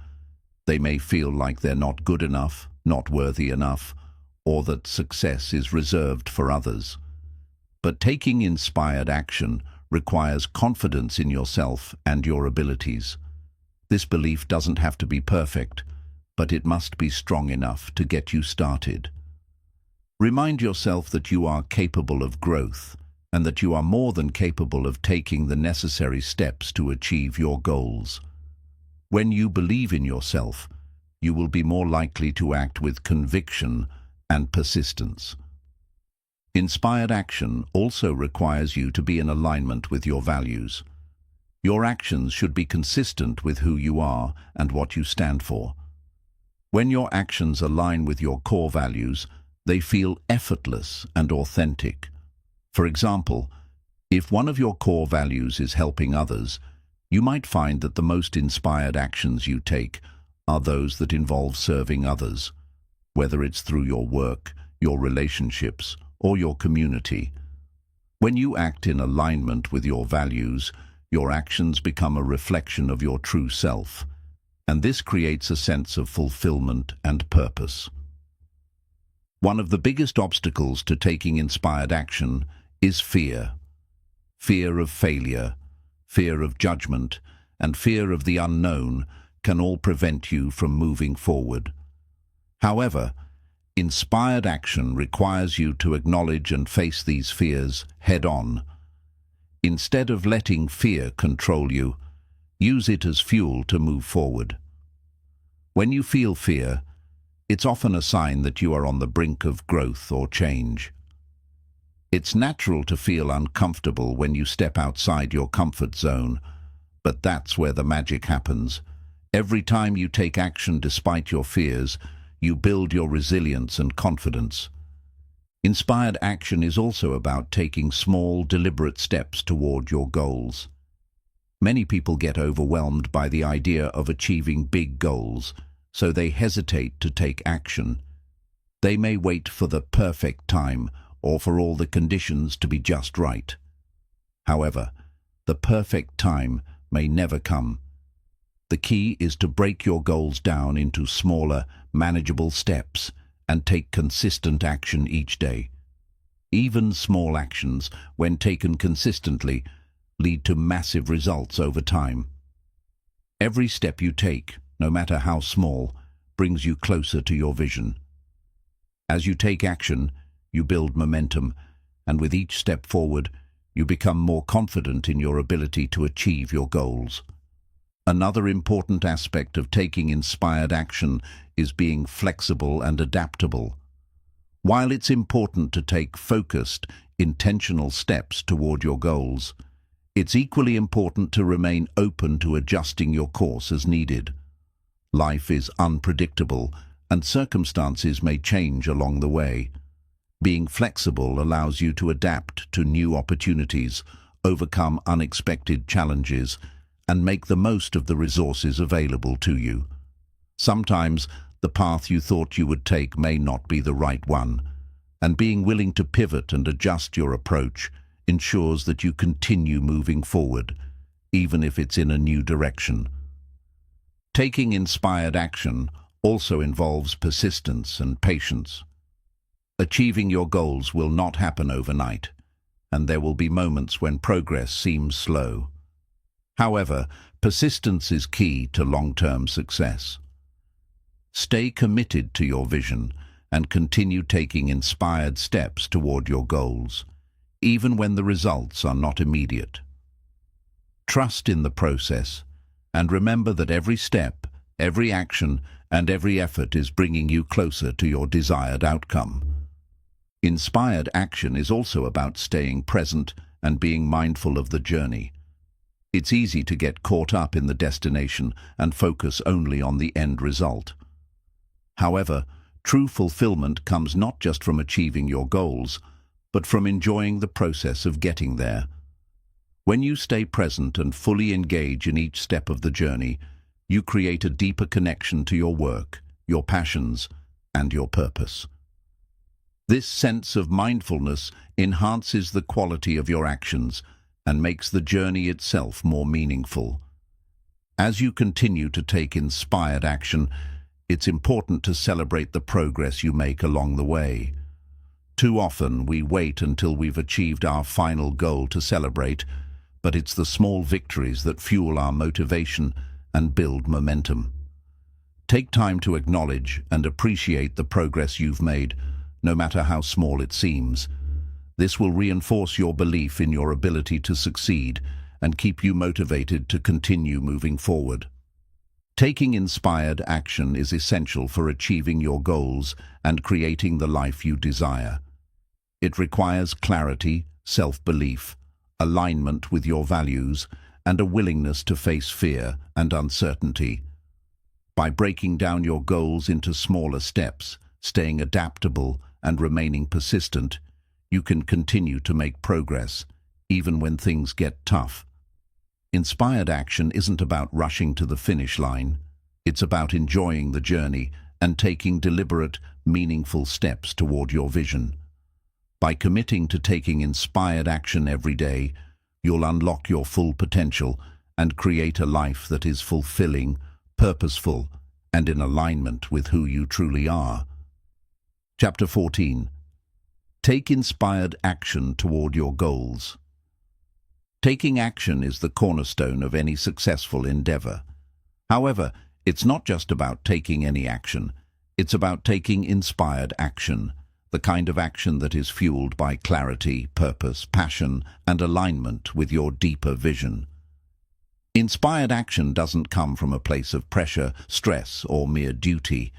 They may feel like they're not good enough, not worthy enough, or that success is reserved for others. But taking inspired action requires confidence in yourself and your abilities. This belief doesn't have to be perfect, but it must be strong enough to get you started. Remind yourself that you are capable of growth and that you are more than capable of taking the necessary steps to achieve your goals. When you believe in yourself, you will be more likely to act with conviction and persistence. Inspired action also requires you to be in alignment with your values. Your actions should be consistent with who you are and what you stand for. When your actions align with your core values, they feel effortless and authentic. For example, if one of your core values is helping others, you might find that the most inspired actions you take are those that involve serving others, whether it's through your work, your relationships, or your community. When you act in alignment with your values, your actions become a reflection of your true self, and this creates a sense of fulfillment and purpose. One of the biggest obstacles to taking inspired action is fear. Fear of failure, fear of judgment, and fear of the unknown can all prevent you from moving forward. However, inspired action requires you to acknowledge and face these fears head-on. Instead of letting fear control you, use it as fuel to move forward. When you feel fear, it's often a sign that you are on the brink of growth or change. It's natural to feel uncomfortable when you step outside your comfort zone, but that's where the magic happens. Every time you take action despite your fears, you build your resilience and confidence. Inspired action is also about taking small, deliberate steps toward your goals. Many people get overwhelmed by the idea of achieving big goals, so they hesitate to take action. They may wait for the perfect time or for all the conditions to be just right. However, the perfect time may never come. The key is to break your goals down into smaller, manageable steps and take consistent action each day. Even small actions, when taken consistently, lead to massive results over time. Every step you take, no matter how small, brings you closer to your vision. As you take action, you build momentum, and with each step forward, you become more confident in your ability to achieve your goals. Another important aspect of taking inspired action is being flexible and adaptable. While it's important to take focused, intentional steps toward your goals, it's equally important to remain open to adjusting your course as needed. Life is unpredictable, and circumstances may change along the way. Being flexible allows you to adapt to new opportunities, overcome unexpected challenges, and make the most of the resources available to you. Sometimes the path you thought you would take may not be the right one, and being willing to pivot and adjust your approach ensures that you continue moving forward, even if it's in a new direction. Taking inspired action also involves persistence and patience. Achieving your goals will not happen overnight, and there will be moments when progress seems slow. However, persistence is key to long-term success. Stay committed to your vision and continue taking inspired steps toward your goals, even when the results are not immediate. Trust in the process, and remember that every step, every action, and every effort is bringing you closer to your desired outcome. Inspired action is also about staying present and being mindful of the journey. It's easy to get caught up in the destination and focus only on the end result. However, true fulfillment comes not just from achieving your goals, but from enjoying the process of getting there. When you stay present and fully engage in each step of the journey, you create a deeper connection to your work, your passions, and your purpose. This sense of mindfulness enhances the quality of your actions and makes the journey itself more meaningful. As you continue to take inspired action, it's important to celebrate the progress you make along the way. Too often we wait until we've achieved our final goal to celebrate, but it's the small victories that fuel our motivation and build momentum. Take time to acknowledge and appreciate the progress you've made, no matter how small it seems. This will reinforce your belief in your ability to succeed and keep you motivated to continue moving forward. Taking inspired action is essential for achieving your goals and creating the life you desire. It requires clarity, self-belief, alignment with your values, and a willingness to face fear and uncertainty. By breaking down your goals into smaller steps, staying adaptable, and remaining persistent, you can continue to make progress, even when things get tough. Inspired action isn't about rushing to the finish line. It's about enjoying the journey and taking deliberate, meaningful steps toward your vision. By committing to taking inspired action every day, you'll unlock your full potential and create a life that is fulfilling, purposeful, and in alignment with who you truly are. Chapter 14. Take inspired action toward your goals. Taking action is the cornerstone of any successful endeavor. However, it's not just about taking any action. It's about taking inspired action, the kind of action that is fueled by clarity, purpose, passion, and alignment with your deeper vision. Inspired action doesn't come from a place of pressure, stress, or mere duty.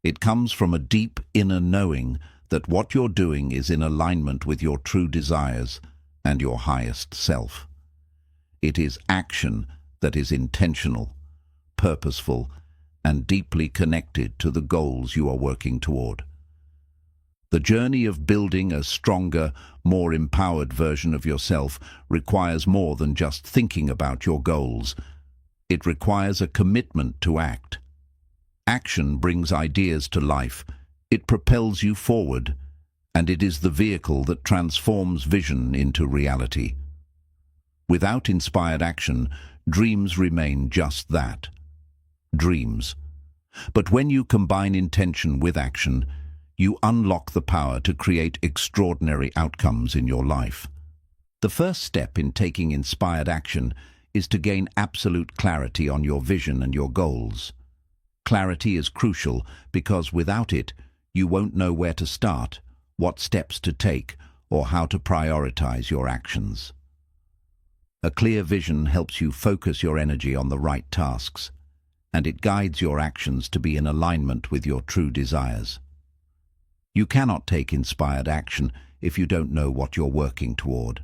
It comes from a deep inner knowing that what you're doing is in alignment with your true desires and your highest self. It is action that is intentional, purposeful, and deeply connected to the goals you are working toward. The journey of building a stronger, more empowered version of yourself requires more than just thinking about your goals. It requires a commitment to act. Action brings ideas to life, it propels you forward, and it is the vehicle that transforms vision into reality. Without inspired action, dreams remain just that, dreams. But when you combine intention with action, you unlock the power to create extraordinary outcomes in your life. The first step in taking inspired action is to gain absolute clarity on your vision and your goals. Clarity is crucial because without it, you won't know where to start, what steps to take, or how to prioritize your actions. A clear vision helps you focus your energy on the right tasks, and it guides your actions to be in alignment with your true desires. You cannot take inspired action if you don't know what you're working toward.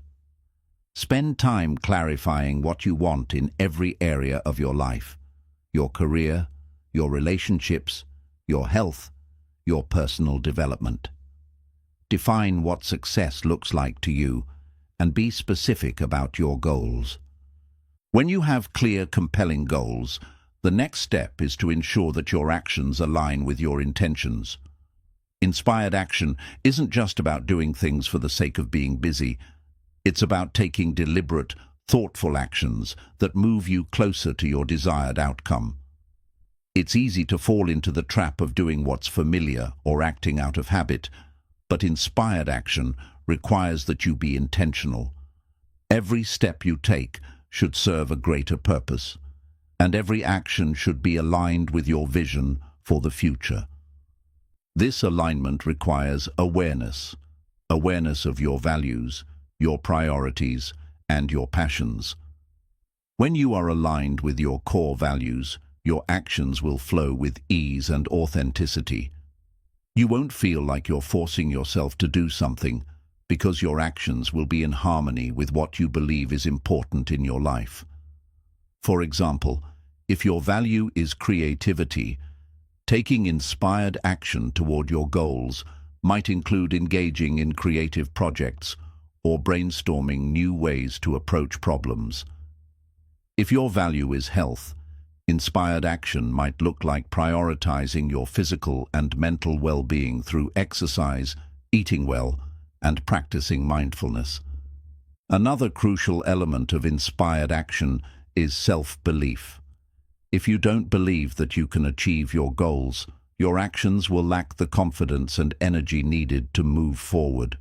Spend time clarifying what you want in every area of your life: your career, your relationships, your health, your personal development. Define what success looks like to you and be specific about your goals. When you have clear, compelling goals, the next step is to ensure that your actions align with your intentions. Inspired action isn't just about doing things for the sake of being busy. It's about taking deliberate, thoughtful actions that move you closer to your desired outcome. It's easy to fall into the trap of doing what's familiar or acting out of habit, but inspired action requires that you be intentional. Every step you take should serve a greater purpose, and every action should be aligned with your vision for the future. This alignment requires awareness of your values, your priorities, and your passions. When you are aligned with your core values, your actions will flow with ease and authenticity. You won't feel like you're forcing yourself to do something, because your actions will be in harmony with what you believe is important in your life. For example, if your value is creativity, taking inspired action toward your goals might include engaging in creative projects or brainstorming new ways to approach problems. If your value is health, Inspired action might look like prioritizing your physical and mental well-being through exercise, eating well, and practicing mindfulness. Another crucial element of inspired action is self-belief. If you don't believe that you can achieve your goals, your actions will lack the confidence and energy needed to move forward.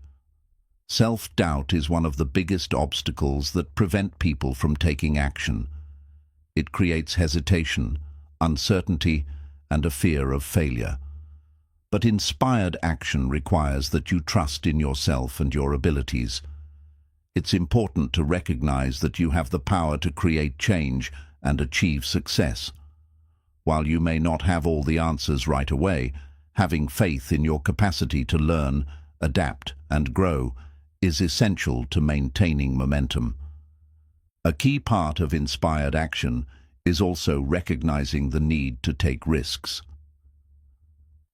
Self-doubt is one of the biggest obstacles that prevent people from taking action. It creates hesitation, uncertainty, and a fear of failure. But inspired action requires that you trust in yourself and your abilities. It's important to recognize that you have the power to create change and achieve success. While you may not have all the answers right away, having faith in your capacity to learn, adapt, and grow is essential to maintaining momentum. A key part of inspired action is also recognizing the need to take risks.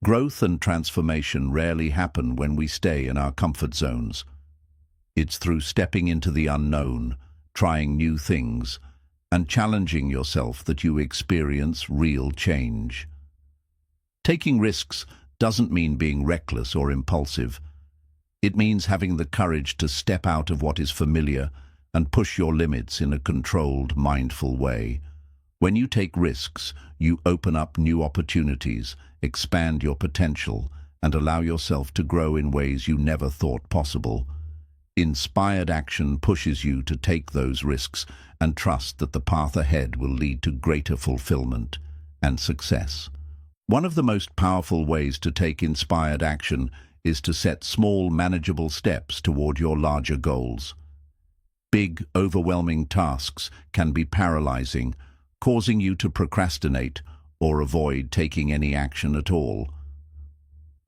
Growth and transformation rarely happen when we stay in our comfort zones. It's through stepping into the unknown, trying new things, and challenging yourself that you experience real change. Taking risks doesn't mean being reckless or impulsive. It means having the courage to step out of what is familiar and push your limits in a controlled, mindful way. When you take risks, you open up new opportunities, expand your potential, and allow yourself to grow in ways you never thought possible. Inspired action pushes you to take those risks and trust that the path ahead will lead to greater fulfillment and success. One of the most powerful ways to take inspired action is to set small, manageable steps toward your larger goals. Big, overwhelming tasks can be paralyzing, causing you to procrastinate or avoid taking any action at all.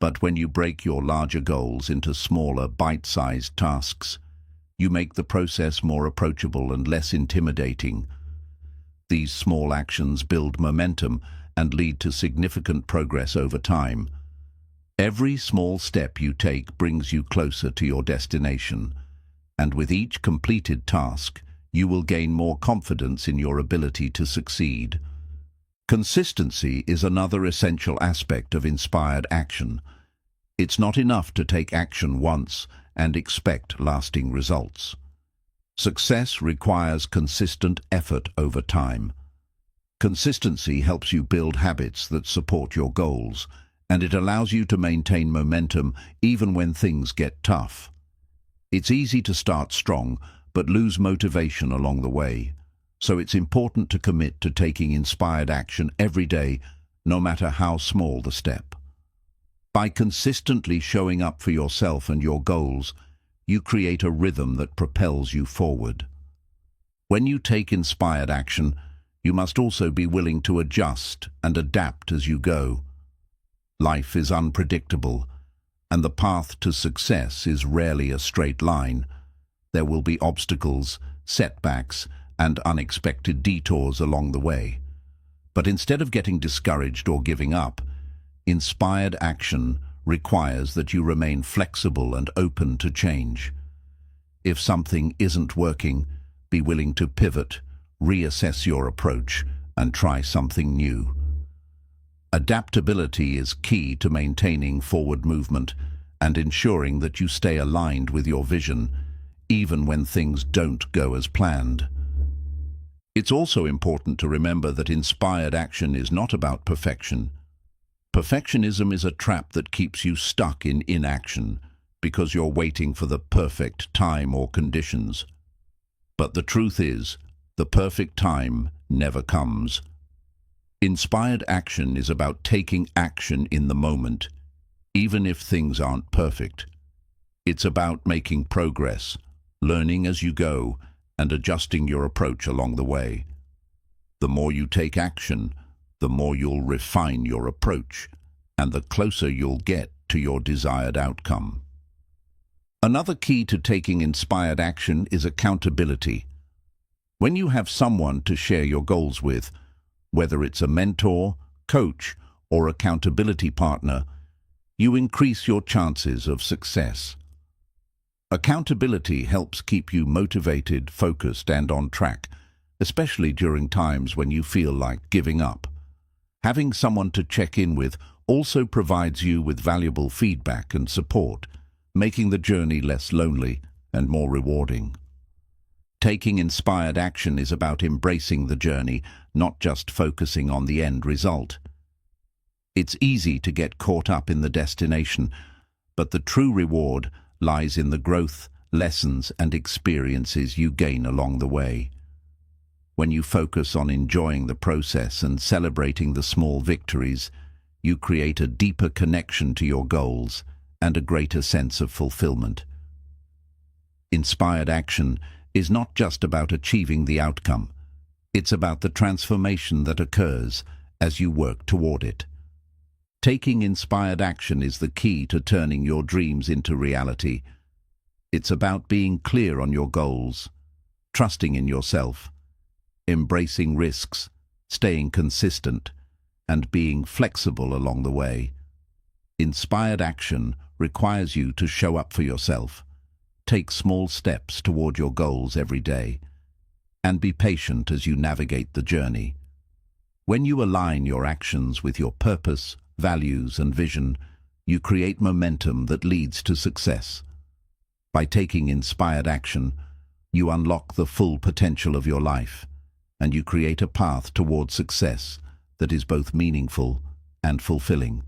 But when you break your larger goals into smaller, bite-sized tasks, you make the process more approachable and less intimidating. These small actions build momentum and lead to significant progress over time. Every small step you take brings you closer to your destination, and with each completed task, you will gain more confidence in your ability to succeed. Consistency is another essential aspect of inspired action. It's not enough to take action once and expect lasting results. Success requires consistent effort over time. Consistency helps you build habits that support your goals, and it allows you to maintain momentum even when things get tough. It's easy to start strong, but lose motivation along the way. So it's important to commit to taking inspired action every day, no matter how small the step. By consistently showing up for yourself and your goals, you create a rhythm that propels you forward. When you take inspired action, you must also be willing to adjust and adapt as you go. Life is unpredictable, and the path to success is rarely a straight line. There will be obstacles, setbacks, and unexpected detours along the way. But instead of getting discouraged or giving up, inspired action requires that you remain flexible and open to change. If something isn't working, be willing to pivot, reassess your approach, and try something new. Adaptability is key to maintaining forward movement and ensuring that you stay aligned with your vision, even when things don't go as planned. It's also important to remember that inspired action is not about perfection. Perfectionism is a trap that keeps you stuck in inaction because you're waiting for the perfect time or conditions. But the truth is, the perfect time never comes. Inspired action is about taking action in the moment, even if things aren't perfect. It's about making progress, learning as you go, and adjusting your approach along the way. The more you take action, the more you'll refine your approach, and the closer you'll get to your desired outcome. Another key to taking inspired action is accountability. When you have someone to share your goals with, whether it's a mentor, coach, or accountability partner, you increase your chances of success. Accountability helps keep you motivated, focused, and on track, especially during times when you feel like giving up. Having someone to check in with also provides you with valuable feedback and support, making the journey less lonely and more rewarding. Taking inspired action is about embracing the journey, not just focusing on the end result. It's easy to get caught up in the destination, but the true reward lies in the growth, lessons, and experiences you gain along the way. When you focus on enjoying the process and celebrating the small victories, you create a deeper connection to your goals and a greater sense of fulfillment. Inspired action is not just about achieving the outcome. It's about the transformation that occurs as you work toward it. Taking inspired action is the key to turning your dreams into reality. It's about being clear on your goals, trusting in yourself, embracing risks, staying consistent, and being flexible along the way. Inspired action requires you to show up for yourself, take small steps toward your goals every day, and be patient as you navigate the journey. When you align your actions with your purpose, values, and vision, you create momentum that leads to success. By taking inspired action, you unlock the full potential of your life, and you create a path toward success that is both meaningful and fulfilling.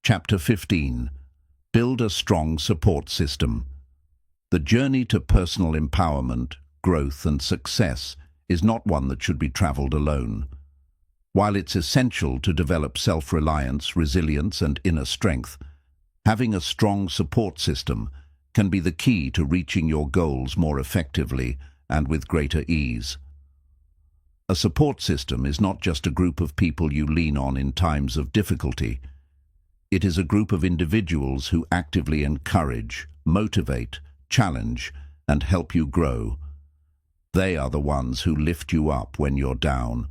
Chapter 15. Build a strong support system. The journey to personal empowerment, growth, and success is not one that should be traveled alone. While it's essential to develop self-reliance, resilience, and inner strength, having a strong support system can be the key to reaching your goals more effectively and with greater ease. A support system is not just a group of people you lean on in times of difficulty. It is a group of individuals who actively encourage, motivate, challenge, and help you grow. They are the ones who lift you up when you're down,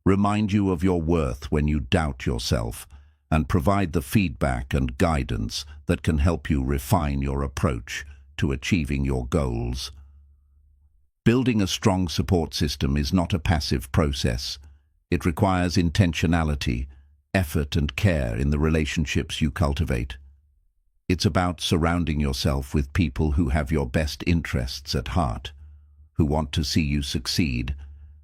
remind you of your worth when you doubt yourself, and provide the feedback and guidance that can help you refine your approach to achieving your goals. Building a strong support system is not a passive process. It requires intentionality, effort, and care in the relationships you cultivate. It's about surrounding yourself with people who have your best interests at heart, who want to see you succeed,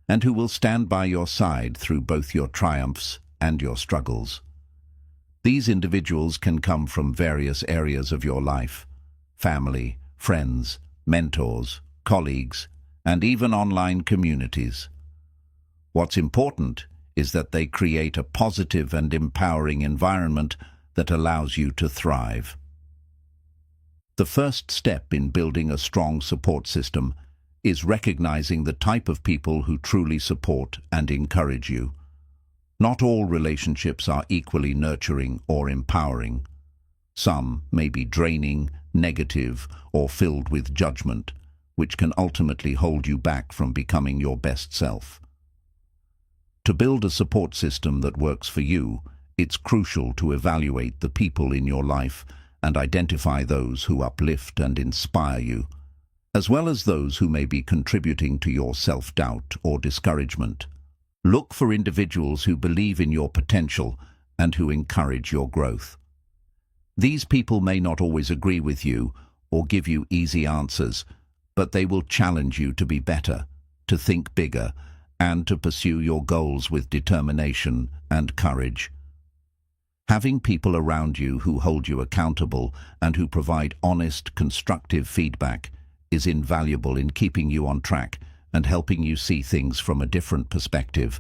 and who will stand by your side through both your triumphs and your struggles. These individuals can come from various areas of your life: family, friends, mentors, colleagues, and even online communities. What's important is that they create a positive and empowering environment that allows you to thrive. The first step in building a strong support system is recognizing the type of people who truly support and encourage you. Not all relationships are equally nurturing or empowering. Some may be draining, negative, or filled with judgment, which can ultimately hold you back from becoming your best self. To build a support system that works for you, it's crucial to evaluate the people in your life and identify those who uplift and inspire you, as well as those who may be contributing to your self-doubt or discouragement. Look for individuals who believe in your potential and who encourage your growth. These people may not always agree with you or give you easy answers, but they will challenge you to be better, to think bigger, and to pursue your goals with determination and courage. Having people around you who hold you accountable and who provide honest, constructive feedback is invaluable in keeping you on track and helping you see things from a different perspective.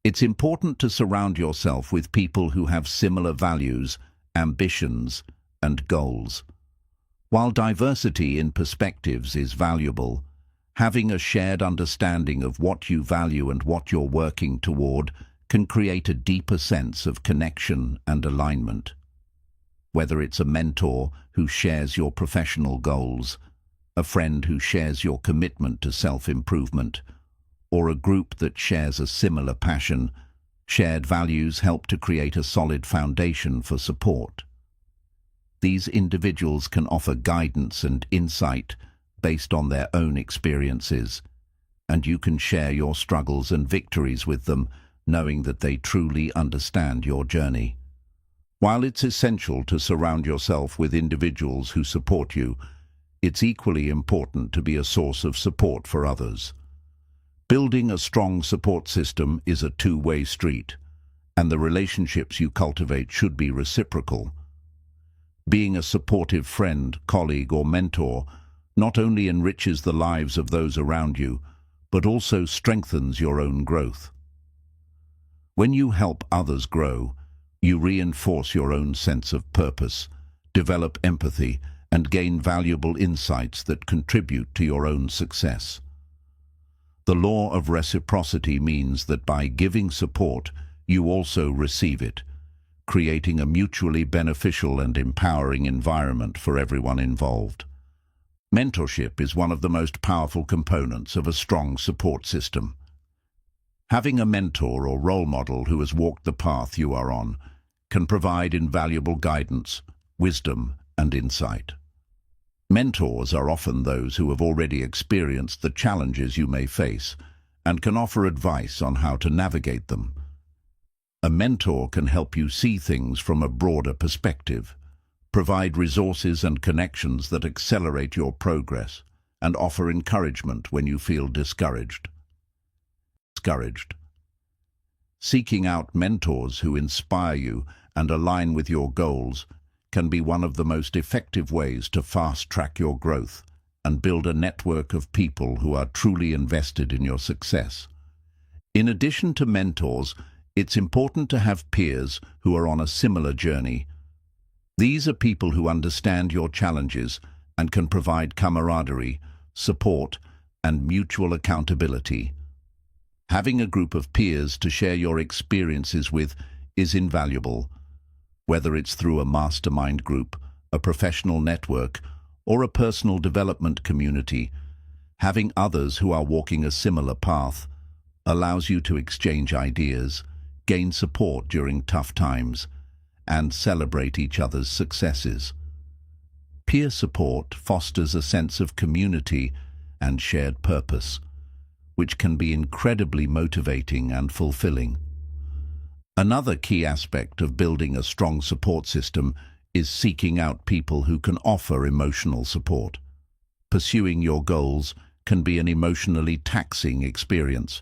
It's important to surround yourself with people who have similar values, ambitions, and goals. While diversity in perspectives is valuable, having a shared understanding of what you value and what you're working toward can create a deeper sense of connection and alignment. Whether it's a mentor who shares your professional goals, a friend who shares your commitment to self-improvement, or a group that shares a similar passion, shared values help to create a solid foundation for support. These individuals can offer guidance and insight based on their own experiences, and you can share your struggles and victories with them, knowing that they truly understand your journey. While it's essential to surround yourself with individuals who support you, it's equally important to be a source of support for others. Building a strong support system is a two-way street, and the relationships you cultivate should be reciprocal. Being a supportive friend, colleague, or mentor not only enriches the lives of those around you, but also strengthens your own growth. When you help others grow, you reinforce your own sense of purpose, develop empathy, and gain valuable insights that contribute to your own success. The law of reciprocity means that by giving support, you also receive it, creating a mutually beneficial and empowering environment for everyone involved. Mentorship is one of the most powerful components of a strong support system. Having a mentor or role model who has walked the path you are on can provide invaluable guidance, wisdom, and insight. Mentors are often those who have already experienced the challenges you may face and can offer advice on how to navigate them. A mentor can help you see things from a broader perspective, provide resources and connections that accelerate your progress, and offer encouragement when you feel discouraged. Seeking out mentors who inspire you and align with your goals can be one of the most effective ways to fast-track your growth and build a network of people who are truly invested in your success. In addition to mentors, it's important to have peers who are on a similar journey. These are people who understand your challenges and can provide camaraderie, support, and mutual accountability. Having a group of peers to share your experiences with is invaluable. Whether it's through a mastermind group, a professional network, or a personal development community, having others who are walking a similar path allows you to exchange ideas, gain support during tough times, and celebrate each other's successes. Peer support fosters a sense of community and shared purpose, which can be incredibly motivating and fulfilling. Another key aspect of building a strong support system is seeking out people who can offer emotional support. Pursuing your goals can be an emotionally taxing experience.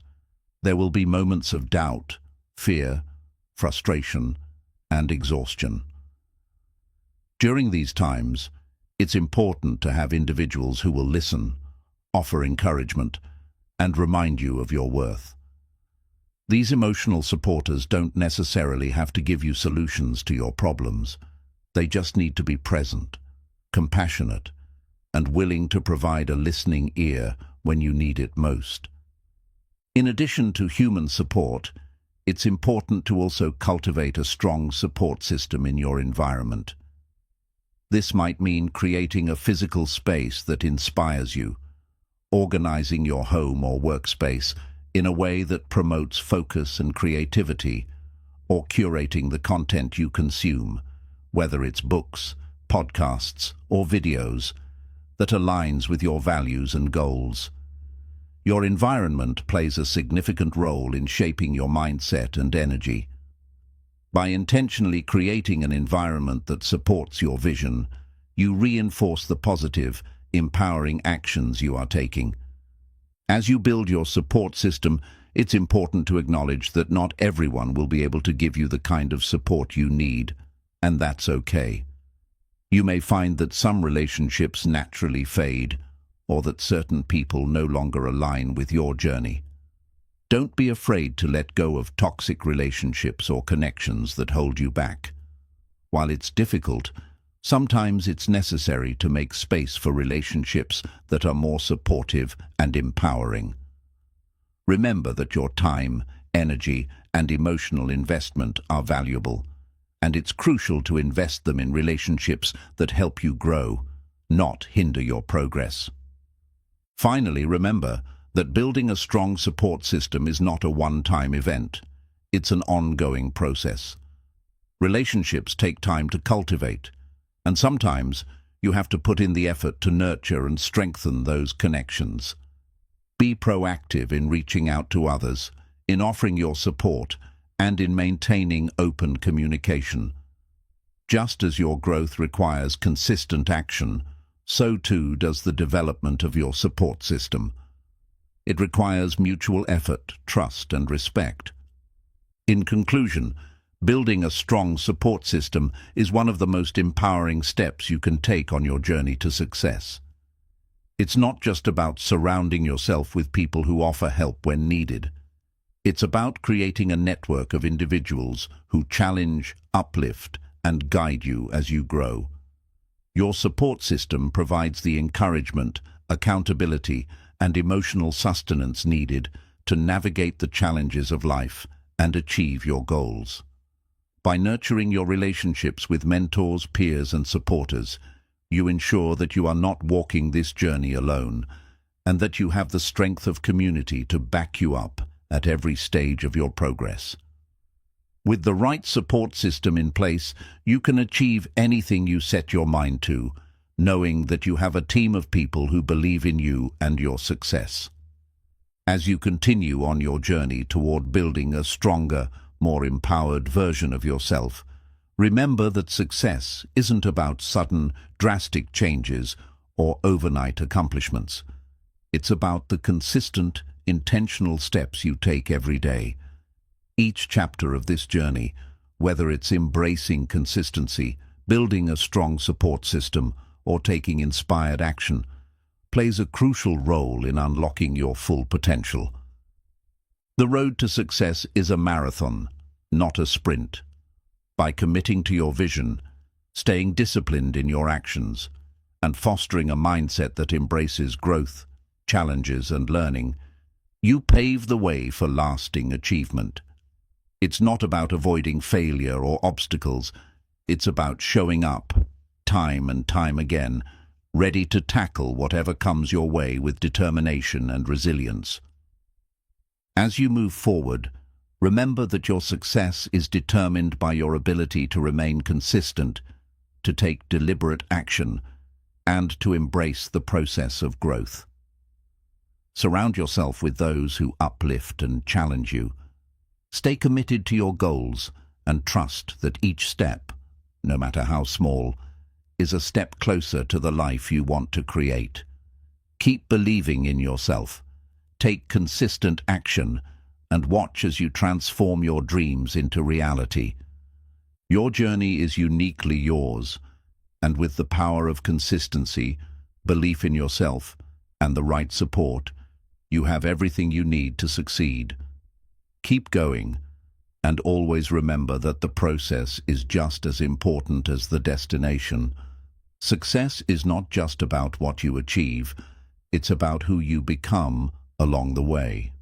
There will be moments of doubt, fear, frustration, and exhaustion. During these times, it's important to have individuals who will listen, offer encouragement, and remind you of your worth. These emotional supporters don't necessarily have to give you solutions to your problems. They just need to be present, compassionate, and willing to provide a listening ear when you need it most. In addition to human support, it's important to also cultivate a strong support system in your environment. This might mean creating a physical space that inspires you, organizing your home or workspace in a way that promotes focus and creativity, or curating the content you consume, whether it's books, podcasts, or videos, that aligns with your values and goals. Your environment plays a significant role in shaping your mindset and energy. By intentionally creating an environment that supports your vision, you reinforce the positive, empowering actions you are taking. As you build your support system, it's important to acknowledge that not everyone will be able to give you the kind of support you need, and that's okay. You may find that some relationships naturally fade, or that certain people no longer align with your journey. Don't be afraid to let go of toxic relationships or connections that hold you back. While it's difficult, sometimes it's necessary to make space for relationships that are more supportive and empowering. Remember that your time, energy, and emotional investment are valuable, and it's crucial to invest them in relationships that help you grow, not hinder your progress. Finally, remember that building a strong support system is not a one-time event. It's an ongoing process. Relationships take time to cultivate, and sometimes you have to put in the effort to nurture and strengthen those connections. Be proactive in reaching out to others, in offering your support, and in maintaining open communication. Just as your growth requires consistent action, so too does the development of your support system. It requires mutual effort, trust, and respect. In conclusion, building a strong support system is one of the most empowering steps you can take on your journey to success. It's not just about surrounding yourself with people who offer help when needed. It's about creating a network of individuals who challenge, uplift, and guide you as you grow. Your support system provides the encouragement, accountability, and emotional sustenance needed to navigate the challenges of life and achieve your goals. By nurturing your relationships with mentors, peers, and supporters, you ensure that you are not walking this journey alone, and that you have the strength of community to back you up at every stage of your progress. With the right support system in place, you can achieve anything you set your mind to, knowing that you have a team of people who believe in you and your success. As you continue on your journey toward building a stronger, more empowered version of yourself, remember that success isn't about sudden, drastic changes or overnight accomplishments. It's about the consistent, intentional steps you take every day. Each chapter of this journey, whether it's embracing consistency, building a strong support system, or taking inspired action, plays a crucial role in unlocking your full potential. The road to success is a marathon, not a sprint. By committing to your vision, staying disciplined in your actions, and fostering a mindset that embraces growth, challenges, and learning, you pave the way for lasting achievement. It's not about avoiding failure or obstacles. It's about showing up, time and time again, ready to tackle whatever comes your way with determination and resilience. As you move forward, remember that your success is determined by your ability to remain consistent, to take deliberate action, and to embrace the process of growth. Surround yourself with those who uplift and challenge you. Stay committed to your goals and trust that each step, no matter how small, is a step closer to the life you want to create. Keep believing in yourself. Take consistent action and watch as you transform your dreams into reality. Your journey is uniquely yours, and with the power of consistency, belief in yourself, and the right support, you have everything you need to succeed. Keep going, and always remember that the process is just as important as the destination. Success is not just about what you achieve, it's about who you become along the way.